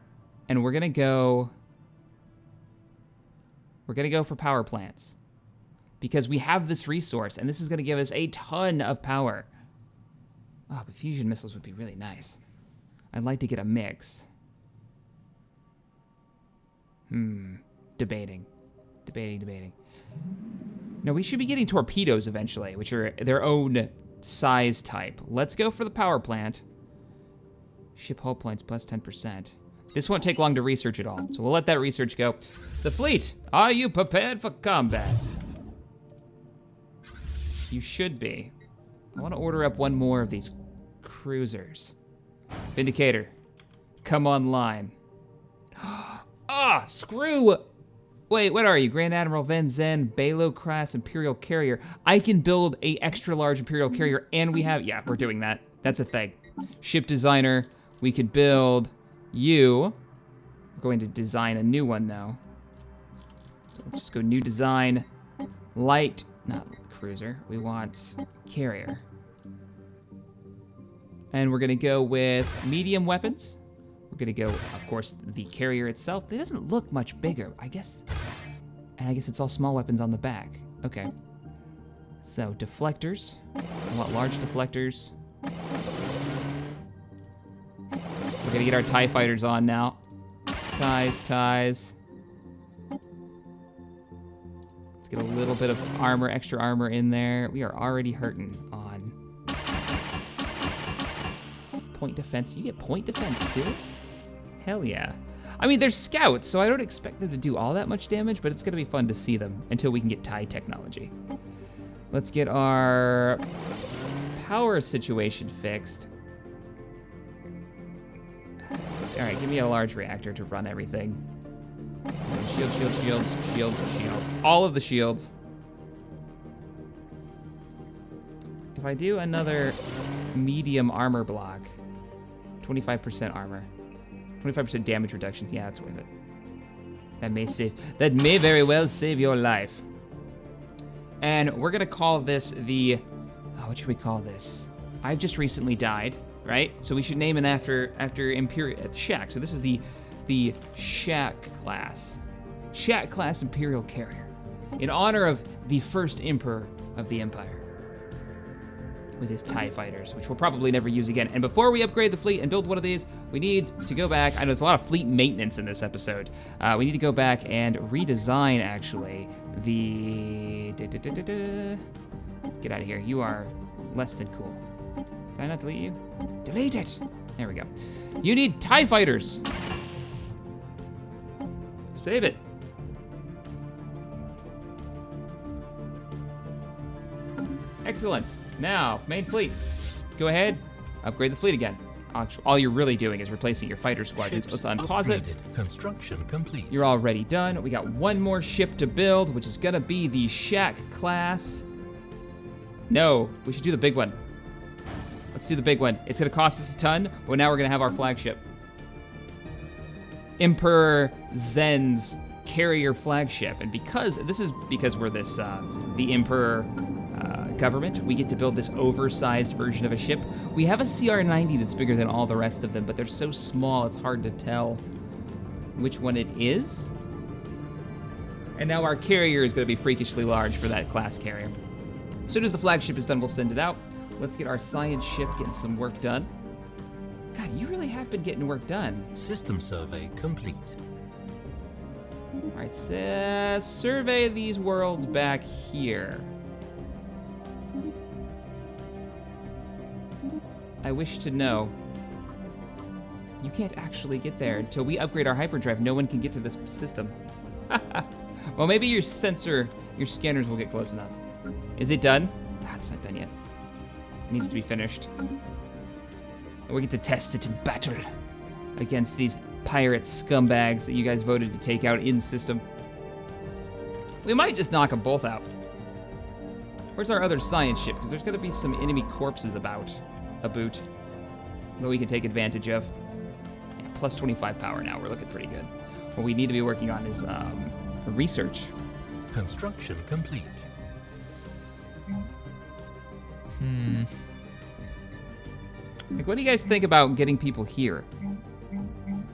And we're gonna go for power plants. Because we have this resource, and this is gonna give us a ton of power. Oh, but fusion missiles would be really nice. I'd like to get a mix. Debating. No, we should be getting torpedoes eventually, which are their own size type. Let's go for the power plant. Ship hull points plus 10%. This won't take long to research at all, so we'll let that research go. The fleet, are you prepared for combat? You should be. I want to order up one more of these cruisers. Vindicator, come online. Ah, screw. Wait, what are you? Grand Admiral Ven Zen, Balo class Imperial carrier. I can build a extra large Imperial carrier, and we have, yeah, we're doing that. That's a thing. Ship designer, we could build you. We're going to design a new one though. So let's just go new design, light, not cruiser. We want carrier. And we're gonna go with medium weapons. We're gonna go, of course, the carrier itself. It doesn't look much bigger, I guess. And I guess it's all small weapons on the back. Okay. So deflectors, I want large deflectors. We're gonna get our TIE fighters on now. Ties. Let's get a little bit of armor, extra armor in there. We are already hurting on point defense. You get point defense too? Hell yeah. I mean, they're scouts, so I don't expect them to do all that much damage, but it's gonna be fun to see them until we can get TIE technology. Let's get our power situation fixed. All right, give me a large reactor to run everything. Shields. All of the shields. If I do another medium armor block, 25% armor, 25% damage reduction, yeah, that's worth it. That may very well save your life. And we're gonna call this the, what should we call this? I've just recently died. Right? So we should name it after Imperial Shack. So this is the Shack class. Shack class Imperial carrier. In honor of the first emperor of the Empire. With his TIE fighters, which we'll probably never use again. And before we upgrade the fleet and build one of these, we need to go back. I know there's a lot of fleet maintenance in this episode. We need to go back and redesign, actually, the... Get out of here. You are less than cool. Did I not delete you? Delete it! There we go. You need TIE fighters! Save it. Excellent. Now, main fleet. Go ahead, upgrade the fleet again. All you're really doing is replacing your fighter squadrons. Ships Let's unpause it. Construction complete. You're already done. We got one more ship to build, which is gonna be the Shack class. No, we should do the big one. Let's do the big one. It's gonna cost us a ton, but now we're gonna have our flagship. Emperor Zen's carrier flagship. And because we're this, the Emperor government, we get to build this oversized version of a ship. We have a CR-90 that's bigger than all the rest of them, but they're so small it's hard to tell which one it is. And now our carrier is gonna be freakishly large for that class carrier. As soon as the flagship is done, we'll send it out. Let's get our science ship getting some work done. God, you really have been getting work done. System survey complete. All right, survey these worlds back here. I wish to know. You can't actually get there until we upgrade our hyperdrive. No one can get to this system. Well, maybe your scanners will get close enough. Is it done? Ah, it's not done yet. It needs to be finished. And we get to test it in battle against these pirate scumbags that you guys voted to take out in system. We might just knock them both out. Where's our other science ship? Because there's gonna be some enemy corpses about that we can take advantage of. Yeah, plus 25 power now, we're looking pretty good. What we need to be working on is research. Construction complete. Like, what do you guys think about getting people here?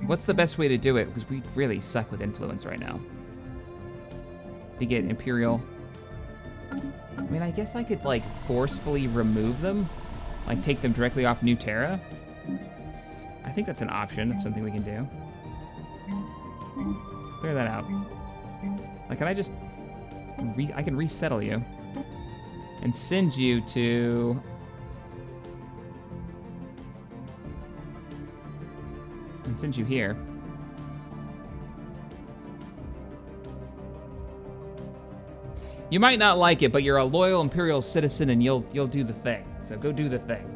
What's the best way to do it? Because we really suck with influence right now. To get Imperial. I mean, I guess I could, like, forcefully remove them. Like, take them directly off New Terra. I think that's an option, something we can do. Clear that out. Like, can I just... I can resettle you. And send you to... And send you here. You might not like it, but you're a loyal Imperial citizen and you'll do the thing. So go do the thing.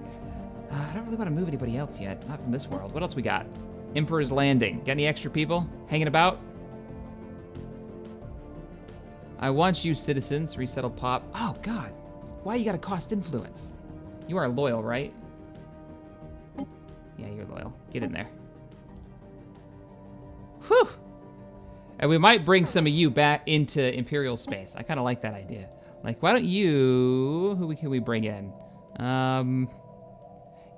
I don't really want to move anybody else yet. Not from this world. What else we got? Emperor's Landing. Got any extra people hanging about? I want you, citizens. Resettle pop. Oh, God. Why you gotta cost influence? You are loyal, right? Yeah, you're loyal. Get in there. Whew. And we might bring some of you back into Imperial space. I kind of like that idea. Like, why don't you... Who can we bring in?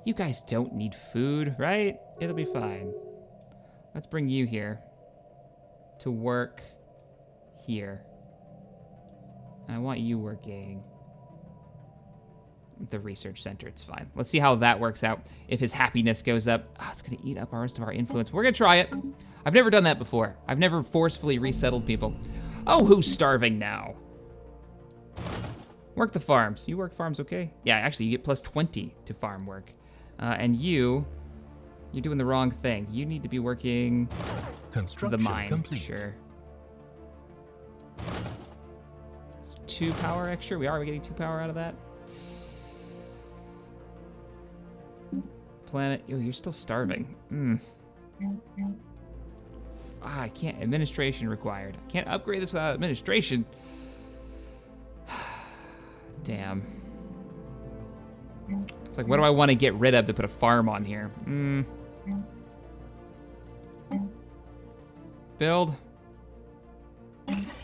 You guys don't need food, right? It'll be fine. Let's bring you here to work here. And I want you working the research center. It's fine. Let's see how that works out. If his happiness goes up, it's gonna eat up our rest of our influence. We're gonna try it. I've never done that before. I've never forcefully resettled people. Oh, who's starving now? Work the farms. You work farms, okay? Yeah, actually, you get plus 20 to farm work. And you're doing the wrong thing. You need to be working the mine. Complete. Sure. It's 2 power extra. We are getting 2 power out of that. Planet. Oh, you're still starving. I can't. Administration required. I can't upgrade this without administration. Damn. It's like, what do I want to get rid of to put a farm on here? Build.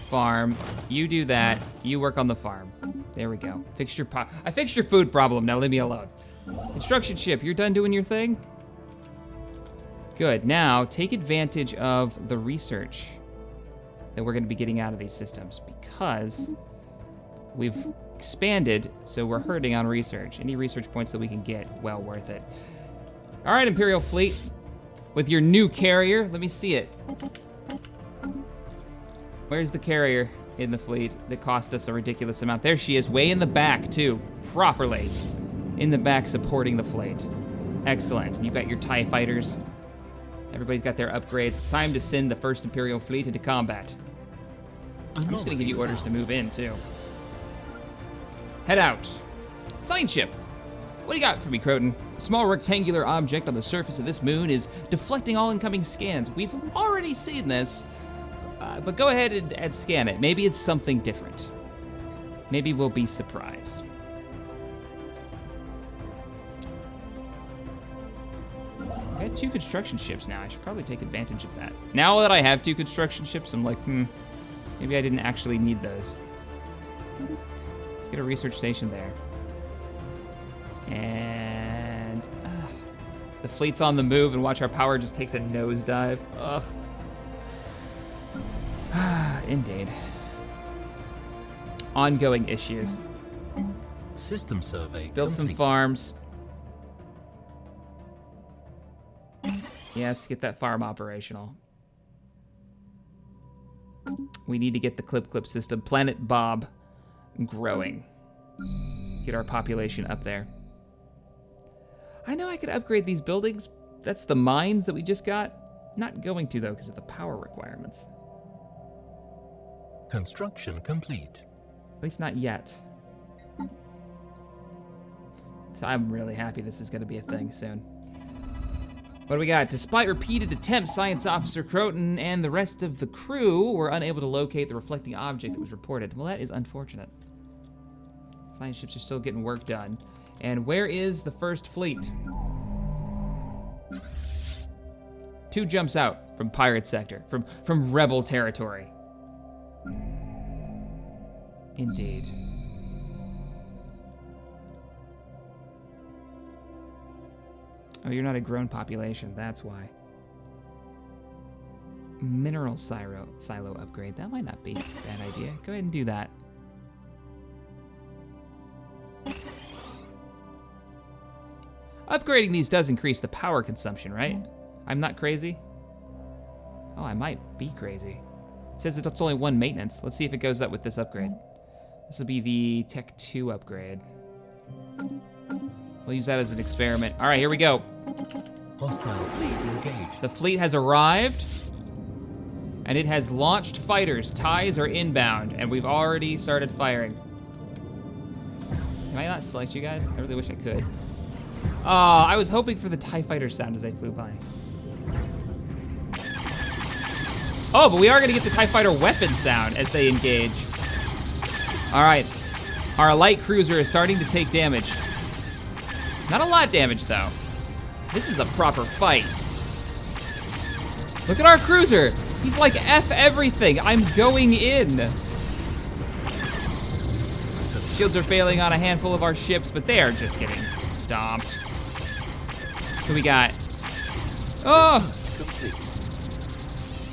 Farm. You do that. You work on the farm. There we go. I fixed your food problem. Now leave me alone. Construction ship, you're done doing your thing? Good. Now, take advantage of the research that we're going to be getting out of these systems because we've expanded, so we're hurting on research. Any research points that we can get, well worth it. All right, Imperial fleet, with your new carrier. Let me see it. Where's the carrier in the fleet that cost us a ridiculous amount? There she is, way in the back, too, properly. In the back, supporting the fleet. Excellent. And you've got your TIE fighters. Everybody's got their upgrades. It's time to send the first Imperial fleet into combat. I'm just gonna give you orders to move in, too. Head out. Science ship. What do you got for me, Croton? A small rectangular object on the surface of this moon is deflecting all incoming scans. We've already seen this, but go ahead and scan it. Maybe it's something different. Maybe we'll be surprised. I got 2 construction ships now. I should probably take advantage of that. Now that I have 2 construction ships, I'm like, maybe I didn't actually need those. Let's get a research station there. And the fleet's on the move, and watch our power just takes a nosedive. Ugh. Indeed. Ongoing issues. System survey. Let's build some farms. Yes, get that farm operational. We need to get the clip system, Planet Bob, growing. Get our population up there. I know I could upgrade these buildings. That's the mines that we just got. Not going to, though, because of the power requirements. Construction complete. At least not yet. So I'm really happy this is going to be a thing soon. What do we got? Despite repeated attempts, Science Officer Croton and the rest of the crew were unable to locate the reflecting object that was reported. Well, that is unfortunate. Science ships are still getting work done. And where is the first fleet? 2 jumps out from pirate sector, from rebel territory. Indeed. Oh, you're not a grown population, that's why. Mineral silo upgrade, that might not be a bad idea. Go ahead and do that. Upgrading these does increase the power consumption, right? I'm not crazy? Oh, I might be crazy. It says it's only 1 maintenance. Let's see if it goes up with this upgrade. This will be the Tech 2 upgrade. We'll use that as an experiment. All right, here we go. Hostile fleet engaged. The fleet has arrived, and it has launched fighters. Ties are inbound, and we've already started firing. Can I not select you guys? I really wish I could. Oh, I was hoping for the TIE fighter sound as they flew by. Oh, but we are gonna get the TIE fighter weapon sound as they engage. All right, our light cruiser is starting to take damage. Not a lot damage though. This is a proper fight. Look at our cruiser. He's like, F everything, I'm going in. Shields are failing on a handful of our ships, but they are just getting stomped. Who we got? Oh!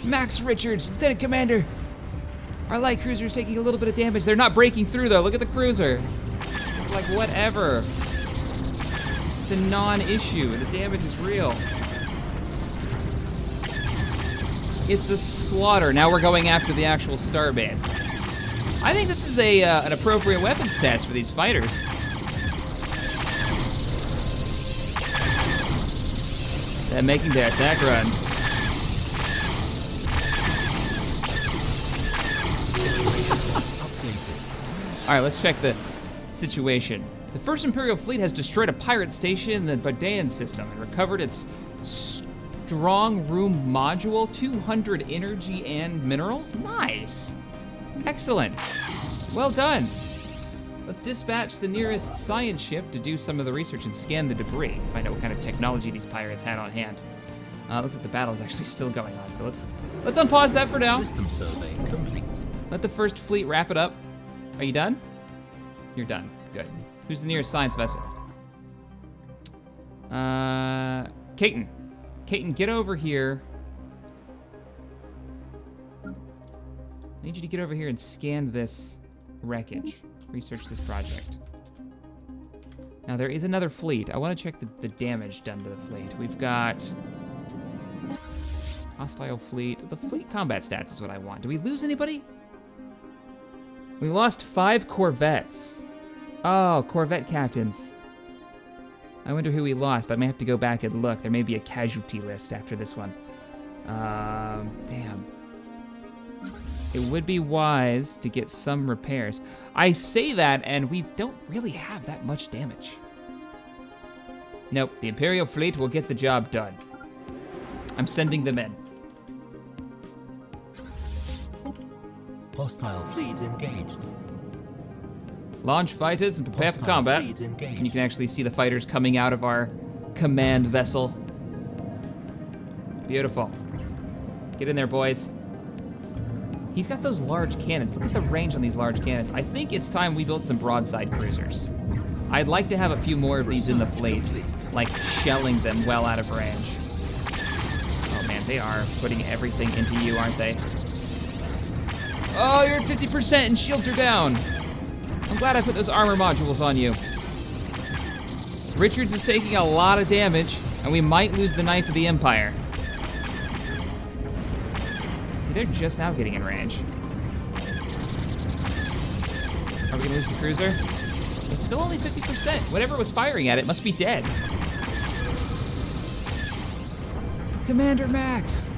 Max Richards, Lieutenant Commander. Our light cruiser is taking a little bit of damage. They're not breaking through though, look at the cruiser. It's like, whatever. It's a non-issue, the damage is real. It's a slaughter. Now we're going after the actual starbase. I think this is an appropriate weapons test for these fighters. They're making their attack runs. All right, let's check the situation. The First Imperial Fleet has destroyed a pirate station in the Bardaean system and recovered its strong room module, 200 energy and minerals. Nice. Excellent. Well done. Let's dispatch the nearest science ship to do some of the research and scan the debris, find out what kind of technology these pirates had on hand. Looks like the battle is actually still going on, so let's unpause that for now. System survey complete. Let the first fleet wrap it up. Are you done? You're done. Good. Who's the nearest science vessel? Caton. Caton, get over here. I need you to get over here and scan this wreckage. Research this project. Now there is another fleet. I want to check the damage done to the fleet. We've got hostile fleet. The fleet combat stats is what I want. Do we lose anybody? We lost 5 corvettes. Oh, Corvette captains. I wonder who we lost. I may have to go back and look. There may be a casualty list after this one. Damn. It would be wise to get some repairs. I say that, and we don't really have that much damage. Nope, the Imperial fleet will get the job done. I'm sending them in. Hostile fleet engaged. Launch fighters and prepare for combat. And you can actually see the fighters coming out of our command vessel. Beautiful. Get in there, boys. He's got those large cannons. Look at the range on these large cannons. I think it's time we built some broadside cruisers. I'd like to have a few more of these in the fleet, like shelling them well out of range. Oh man, they are putting everything into you, aren't they? Oh, you're at 50% and shields are down. I'm glad I put those armor modules on you. Richards is taking a lot of damage, and we might lose the Knife of the Empire. they're just now getting in range. Are we gonna lose the cruiser? It's still only 50%. Whatever was firing at it must be dead. Commander Max!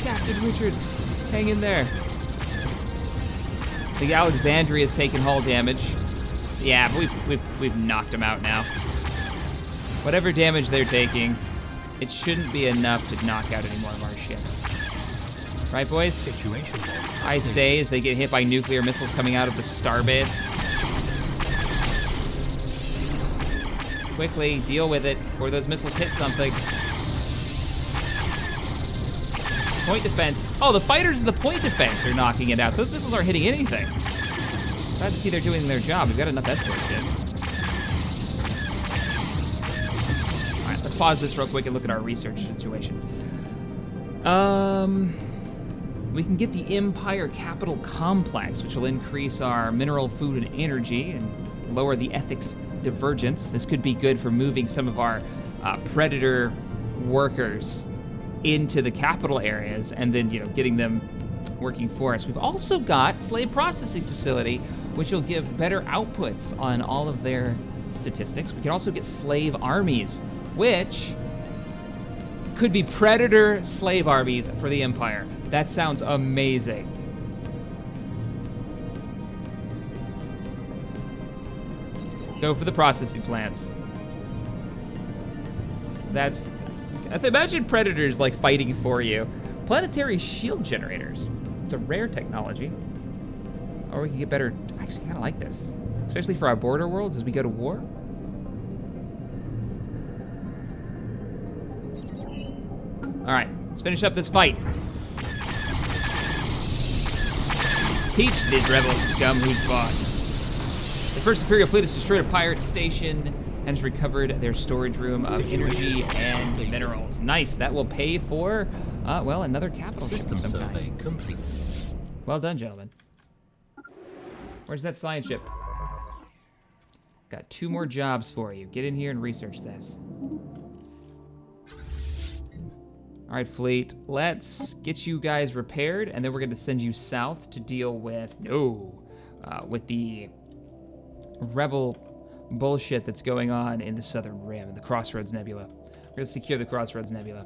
Captain Richards, hang in there. The Alexandria's taken hull damage. Yeah, but we've knocked them out now. Whatever damage they're taking, it shouldn't be enough to knock out any more of our ships. Right, boys? Situation. I say as they get hit by nuclear missiles coming out of the starbase. Quickly, deal with it before those missiles hit something. Point defense. Oh, the fighters in the point defense are knocking it out. Those missiles aren't hitting anything. Glad to see they're doing their job. We've got enough escort ships. All right, let's pause this real quick and look at our research situation. We can get the Empire Capital Complex, which will increase our mineral, food, and energy and lower the ethics divergence. This could be good for moving some of our Predator workers into the capital areas and then, getting them working for us. We've also got slave processing facility, which will give better outputs on all of their statistics. We can also get slave armies, which could be Predator slave armies for the Empire. That sounds amazing. Go for the processing plants. Imagine Predators like fighting for you. Planetary shield generators. It's a rare technology. Or we can get better, I actually kind of like this. Especially for our border worlds as we go to war. All right, let's finish up this fight. Teach these rebel scum who's boss. The first Imperial fleet has destroyed a pirate station and has recovered their storage room of energy and minerals. Nice, that will pay for, another capital ship System of some survey kind. complete. Well done, gentlemen. Where's that science ship? Got 2 more jobs for you. Get in here and research this. All right, fleet, let's get you guys repaired, and then we're gonna send you south to deal with, with the rebel bullshit that's going on in the Southern Rim, the Crossroads Nebula. We're gonna secure the Crossroads Nebula.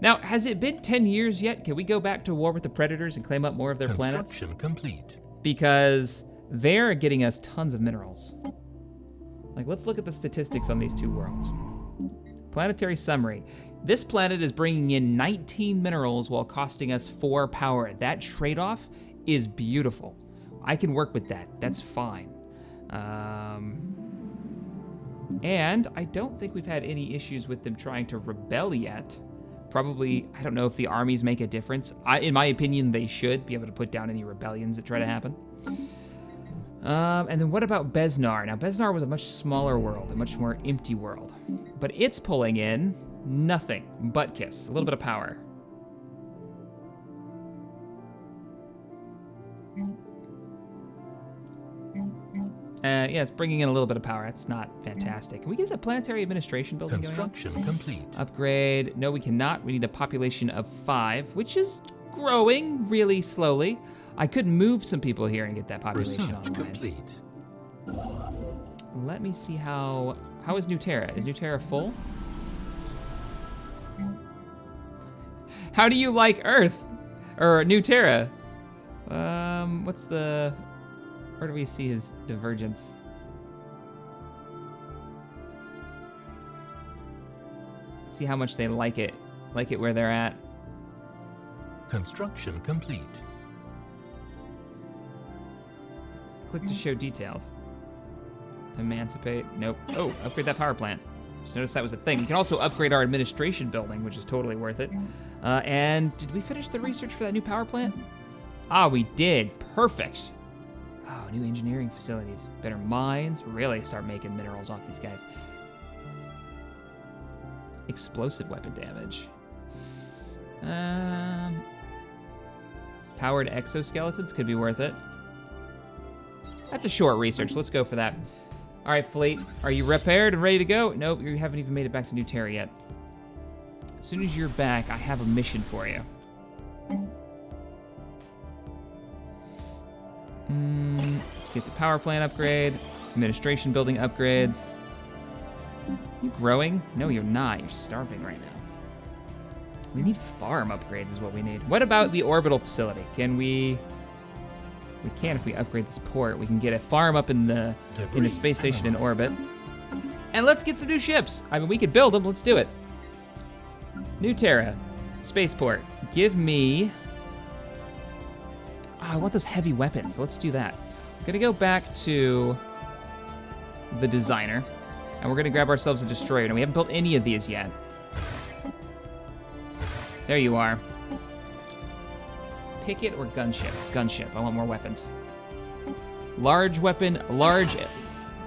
Now, has it been 10 years yet? Can we go back to war with the Predators and claim up more of their planets? Construction complete. Because they're getting us tons of minerals. Like, let's look at the statistics on these 2 worlds. Planetary summary. This planet is bringing in 19 minerals while costing us 4 power. That trade-off is beautiful. I can work with that. That's fine. And I don't think we've had any issues with them trying to rebel yet. Probably, I don't know if the armies make a difference. In my opinion, they should be able to put down any rebellions that try to happen. And then what about Besnar? Now, Besnar was a much smaller world, a much more empty world. But it's pulling in nothing but Kiss, a little bit of power. Yeah, it's bringing in a little bit of power. That's not fantastic. Can we get a planetary administration building going on? Construction complete. Upgrade. No, we cannot. We need a population of 5, which is growing really slowly. I could move some people here and get that population Research online. complete. Let me see how is New Terra? Is New Terra full? How do you like Earth? Or New Terra? Where do we see his divergence? See how much they like it where they're at. Construction complete. Click to show details. Emancipate, nope. Oh, upgrade that power plant. Just noticed that was a thing. We can also upgrade our administration building, which is totally worth it. And did we finish the research for that new power plant? Ah, we did, perfect. Oh, new engineering facilities, better mines, really start making minerals off these guys. Explosive weapon damage. Powered exoskeletons could be worth it. That's a short research, let's go for that. All right, fleet, are you repaired and ready to go? Nope, you haven't even made it back to New Terra yet. As soon as you're back, I have a mission for you. Get the power plant upgrade, administration building upgrades. You growing? No, you're not. You're starving right now. We need farm upgrades is what we need. What about the orbital facility? Can we... We can if we upgrade this port. We can get a farm up in the space station in orbit. And let's get some new ships. I mean, we could build them. Let's do it. New Terra, spaceport. Give me... Oh, I want those heavy weapons. Let's do that. I'm gonna go back to the designer, and we're gonna grab ourselves a destroyer. Now, we haven't built any of these yet. There you are. Picket or gunship? Gunship. I want more weapons. Large weapon, large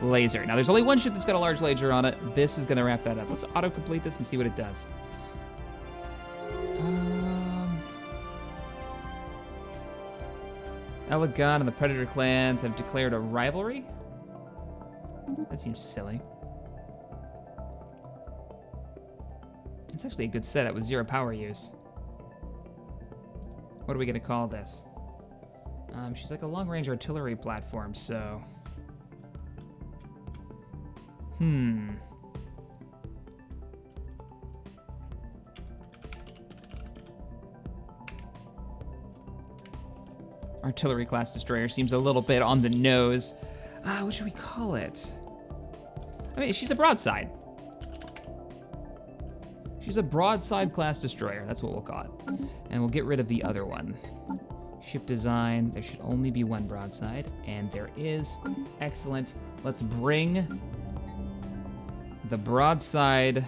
laser. Now, there's only one ship that's got a large laser on it. This is gonna wrap that up. Let's auto-complete this and see what it does. Elegon and the Predator clans have declared a rivalry? That seems silly. It's actually a good setup with 0 power use. What are we gonna call this? She's like a long-range artillery platform, so... Artillery class destroyer seems a little bit on the nose. What should we call it? I mean, she's a broadside. She's a broadside class destroyer, that's what we'll call it. And we'll get rid of the other one. Ship design, there should only be one broadside, and there is. Excellent. Let's bring the broadside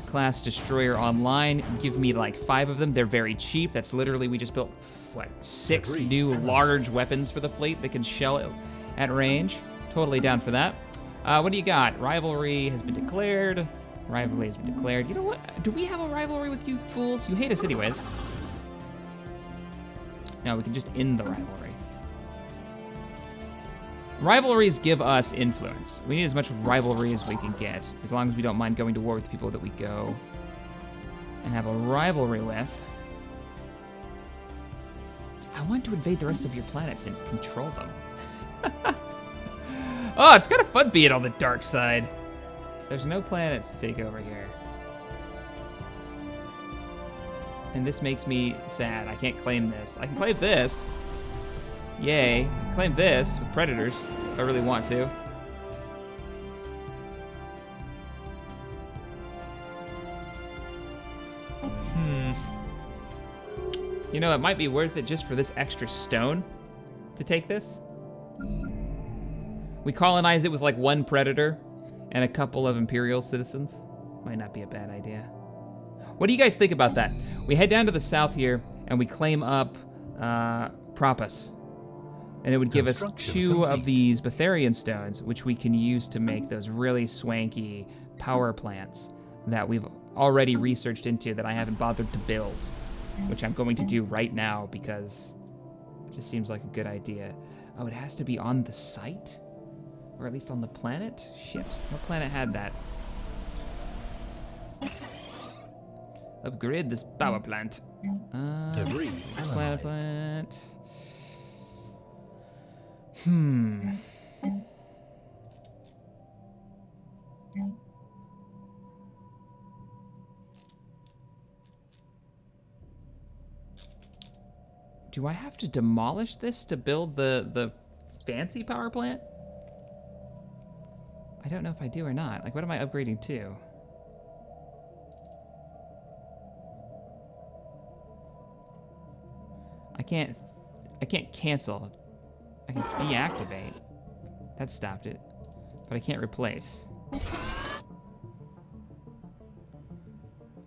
class destroyer online. Give me like 5 of them. They're very cheap. That's literally, we just built, what, 6 new large weapons for the fleet that can shell at range. Totally down for that. What do you got? Rivalry has been declared. Rivalry has been declared. You know what? Do we have a rivalry with you fools? You hate us anyways. No, we can just end the rivalry. Rivalries give us influence. We need as much rivalry as we can get, as long as we don't mind going to war with people that we go and have a rivalry with. I want to invade the rest of your planets and control them. Oh, it's kind of fun being on the dark side. There's no planets to take over here. And this makes me sad. I can't claim this. I can claim this. Yay. I can claim this with predators if I really want to. You know, it might be worth it just for this extra stone to take this. We colonize it with like 1 predator and a couple of Imperial citizens. Might not be a bad idea. What do you guys think about that? We head down to the south here and we claim up Propus. And it would give us 2 of these Betharian stones, which we can use to make those really swanky power plants that we've already researched into that I haven't bothered to build, which I'm going to do right now because it just seems like a good idea. Oh, it has to be on the site? Or at least on the planet? Shit, what planet had that? Upgrade this power plant. Debris This planet plant. Do I have to demolish this to build the fancy power plant? I don't know if I do or not. Like, what am I upgrading to? I can't cancel. I can deactivate. That stopped it. But I can't replace.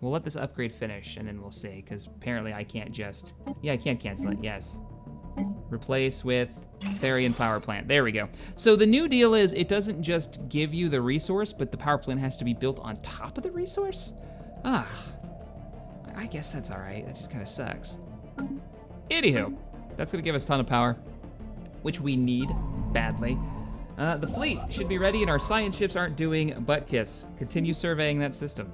We'll let this upgrade finish and then we'll see, because apparently I can't just... Yeah, I can't cancel it, yes. Replace with Therian power plant. There we go. So the new deal is it doesn't just give you the resource, but the power plant has to be built on top of the resource? Ah, I guess that's all right. That just kind of sucks. Anywho, that's gonna give us a ton of power, which we need badly. The fleet should be ready and our science ships aren't doing butt kiss. Continue surveying that system.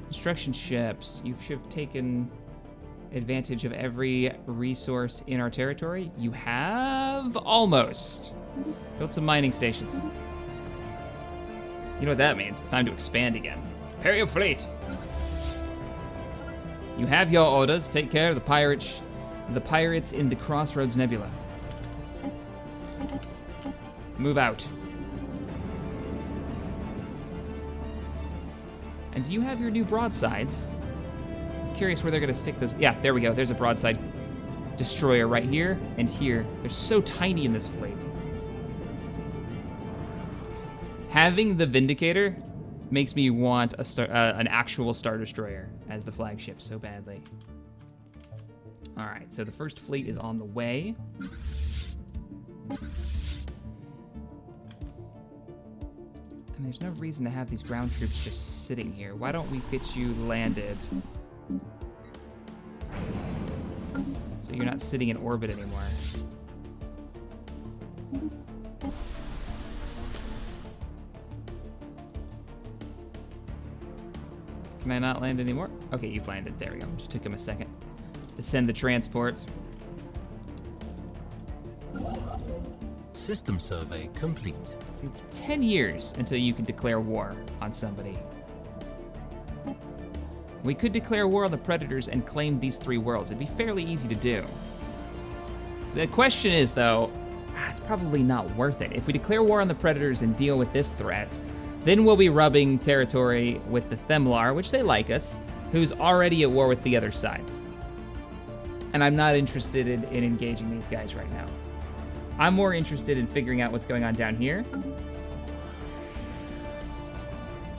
Construction ships, you should have taken advantage of every resource in our territory? You have almost. Built some mining stations. You know what that means? It's time to expand again. Imperial fleet. You have your orders. Take care of the pirates in the Crossroads Nebula. Move out. And do you have your new broadsides? I'm curious where they're gonna stick those. Yeah, there we go. There's a broadside destroyer right here and here. They're so tiny in this fleet. Having the Vindicator makes me want an actual Star Destroyer as the flagship so badly. All right, so the first fleet is on the way. And there's no reason to have these ground troops just sitting here. Why don't we get you landed? So you're not sitting in orbit anymore. Can I not land anymore? Okay, you've landed. There we go. Just took him a second to send the transports. System survey complete. See, it's 10 years until you can declare war on somebody. We could declare war on the Predators and claim these 3 worlds. It'd be fairly easy to do. The question is, though, it's probably not worth it. If we declare war on the Predators and deal with this threat, then we'll be rubbing territory with the Themlar, which they like us, who's already at war with the other sides. And I'm not interested in engaging these guys right now. I'm more interested in figuring out what's going on down here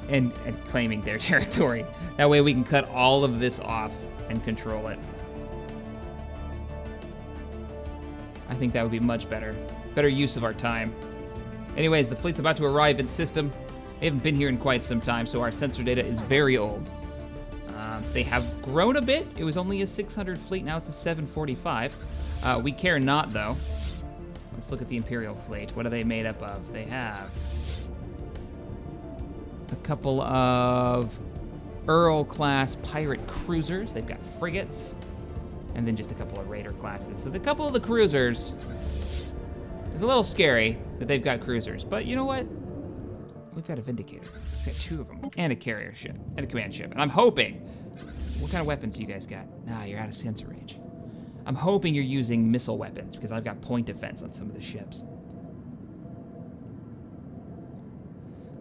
and claiming their territory. That way we can cut all of this off and control it. I think that would be much better. Better use of our time. Anyways, the fleet's about to arrive in system. They haven't been here in quite some time, so our sensor data is very old. They have grown a bit. It was only a 600 fleet, now it's a 745. We care not, though. Let's look at the Imperial fleet. What are they made up of? They have a couple of Earl-class pirate cruisers. They've got frigates, and then just a couple of Raider classes. So the couple of the cruisers, it's a little scary that they've got cruisers, but you know what? We've got a Vindicator. We've got 2 of them, and a carrier ship, and a command ship. And I'm hoping, what kind of weapons do you guys got? Nah, you're out of sensor range. I'm hoping you're using missile weapons, because I've got point defense on some of the ships.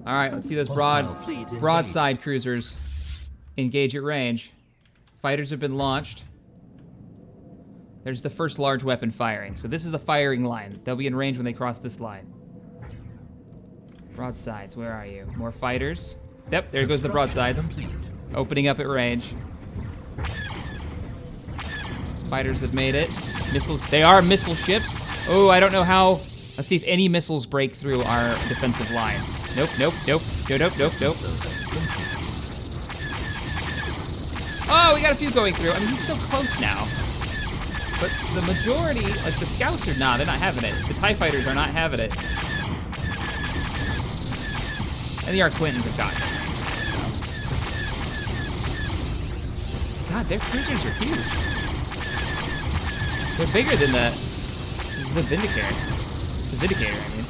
All right, let's see those broadside cruisers engage at range. Fighters have been launched. There's the first large weapon firing. So this is the firing line. They'll be in range when they cross this line. Broadsides, where are you? More fighters. Yep, there goes the broadsides. Opening up at range. Fighters have made it. Missiles, they are missile ships. Oh, I don't know how. Let's see if any missiles break through our defensive line. Nope, nope, nope, nope, nope, nope, nope. Oh, we got a few going through. I mean, he's so close now. But the majority, like the scouts are, nah, they're not having it. The TIE fighters are not having it. And the Arquintons have gotten it. So. God, their cruisers are huge. They're bigger than the Vindicator. The Vindicator, I mean.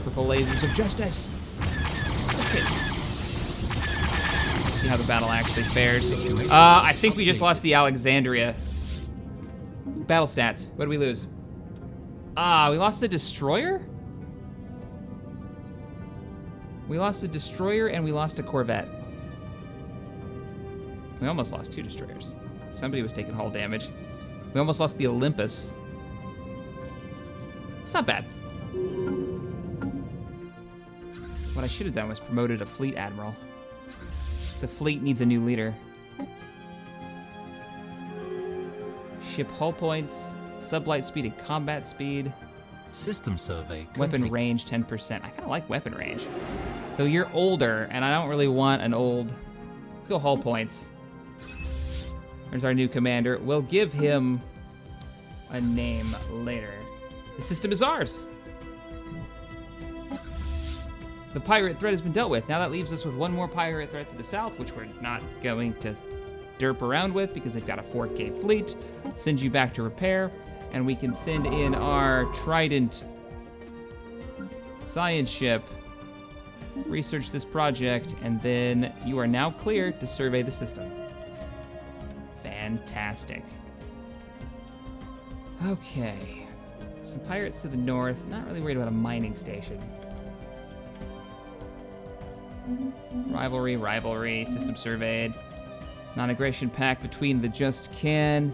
Purple lasers of justice. Suck it. Let's see how the battle actually fares. I think we just lost the Alexandria. Battle stats. What did we lose? We lost a destroyer? We lost a destroyer and we lost a corvette. We almost lost 2 destroyers. Somebody was taking hull damage. We almost lost the Olympus. It's not bad. What I should have done was promoted a fleet admiral. The fleet needs a new leader. Ship hull points, sublight speed and combat speed. System survey complete. Weapon range 10%. I kind of like weapon range. Though you're older, and I don't really want an old... Let's go hull points. There's our new commander. We'll give him a name later. The system is ours. The pirate threat has been dealt with. Now that leaves us with 1 more pirate threat to the south, which we're not going to derp around with because they've got a 4K fleet, send you back to repair, and we can send in our Trident science ship, research this project, and then you are now clear to survey the system. Fantastic. Okay. Some pirates to the north. Not really worried about a mining station. Rivalry, system surveyed. Non-aggression pact between the Just Can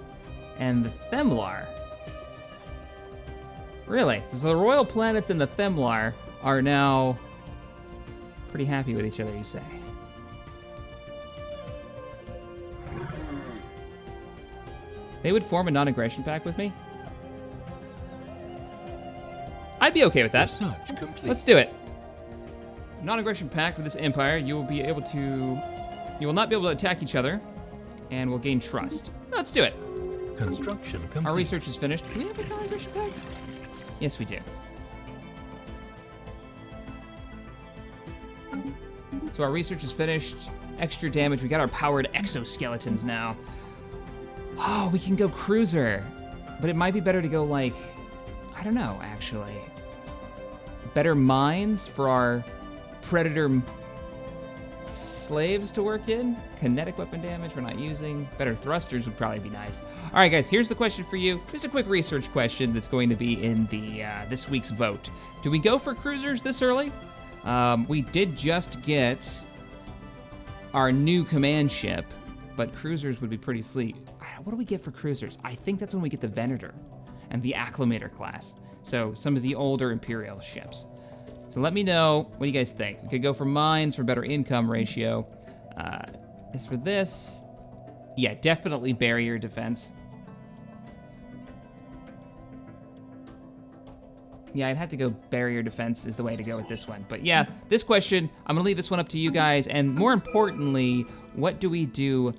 and the Themlar. Really? So the royal planets and the Themlar are now pretty happy with each other, you say? They would form a non-aggression pact with me? I'd be okay with that. Research complete. Let's do it. Non-aggression pact with this empire. You will not be able to attack each other, and we'll gain trust. Let's do it. Construction complete. Our research is finished. Do we have a non-aggression pact? Yes, we do. So our research is finished. Extra damage. We got our powered exoskeletons now. Oh, we can go cruiser. But it might be better to go like, I don't know, actually. Better mines for our predator slaves to work in. Kinetic weapon damage we're not using. Better thrusters would probably be nice. All right, guys, here's the question for you. Just a quick research question that's going to be in the this week's vote. Do we go for cruisers this early? We did just get our new command ship, but cruisers would be pretty sleek. What do we get for cruisers? I think that's when we get the Venator and the Acclimator class. So some of the older Imperial ships. So let me know, what do you guys think? We could go for mines for better income ratio. As for this, yeah, definitely barrier defense. Yeah, I'd have to go barrier defense is the way to go with this one. But yeah, this question, I'm gonna leave this one up to you guys. And more importantly, what do we do?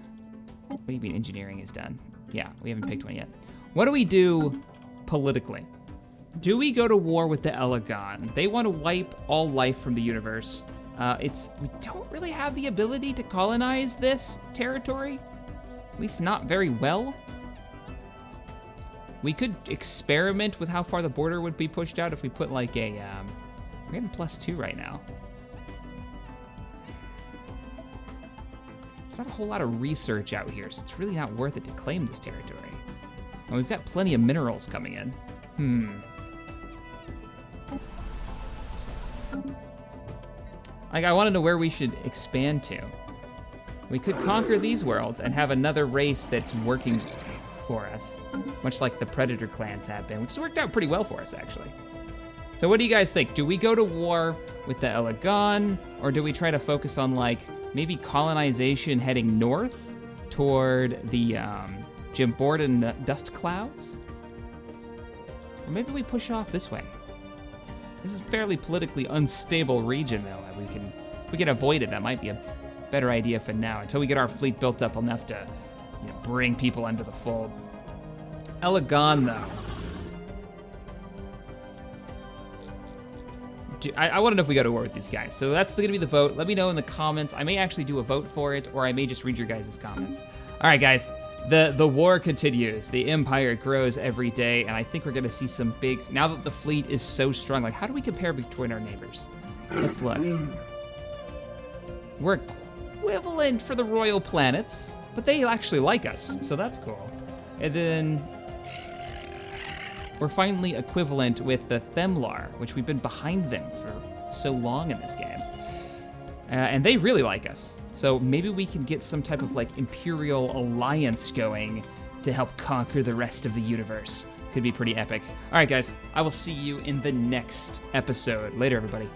What do you mean engineering is done? Yeah, we haven't picked one yet. What do we do politically? Do we go to war with the Elegon? They want to wipe all life from the universe. We don't really have the ability to colonize this territory, at least not very well. We could experiment with how far the border would be pushed out if we put like a, we're getting +2 right now. It's not a whole lot of research out here, so it's really not worth it to claim this territory. And we've got plenty of minerals coming in. Like, I want to know where we should expand to. We could conquer these worlds and have another race that's working for us, much like the Predator clans have been, which has worked out pretty well for us, actually. So what do you guys think? Do we go to war with the Elegon, or do we try to focus on, like, maybe colonization heading north toward the Jimbordan dust clouds? Or maybe we push off this way. This is a fairly politically unstable region, though. If we can avoid it, that might be a better idea for now. Until we get our fleet built up enough to, bring people under the fold. Elegon, though. I want to know if we go to war with these guys. So that's going to be the vote. Let me know in the comments. I may actually do a vote for it, or I may just read your guys' comments. All right, guys. The war continues. The Empire grows every day, and I think we're going to see some big... Now that the fleet is so strong, like, how do we compare between our neighbors? Let's look. We're equivalent for the royal planets, but they actually like us, so that's cool. And then we're finally equivalent with the Themlar, which we've been behind them for so long in this game. And they really like us. So maybe we can get some type of like Imperial alliance going to help conquer the rest of the universe. Could be pretty epic. All right, guys, I will see you in the next episode. Later, everybody.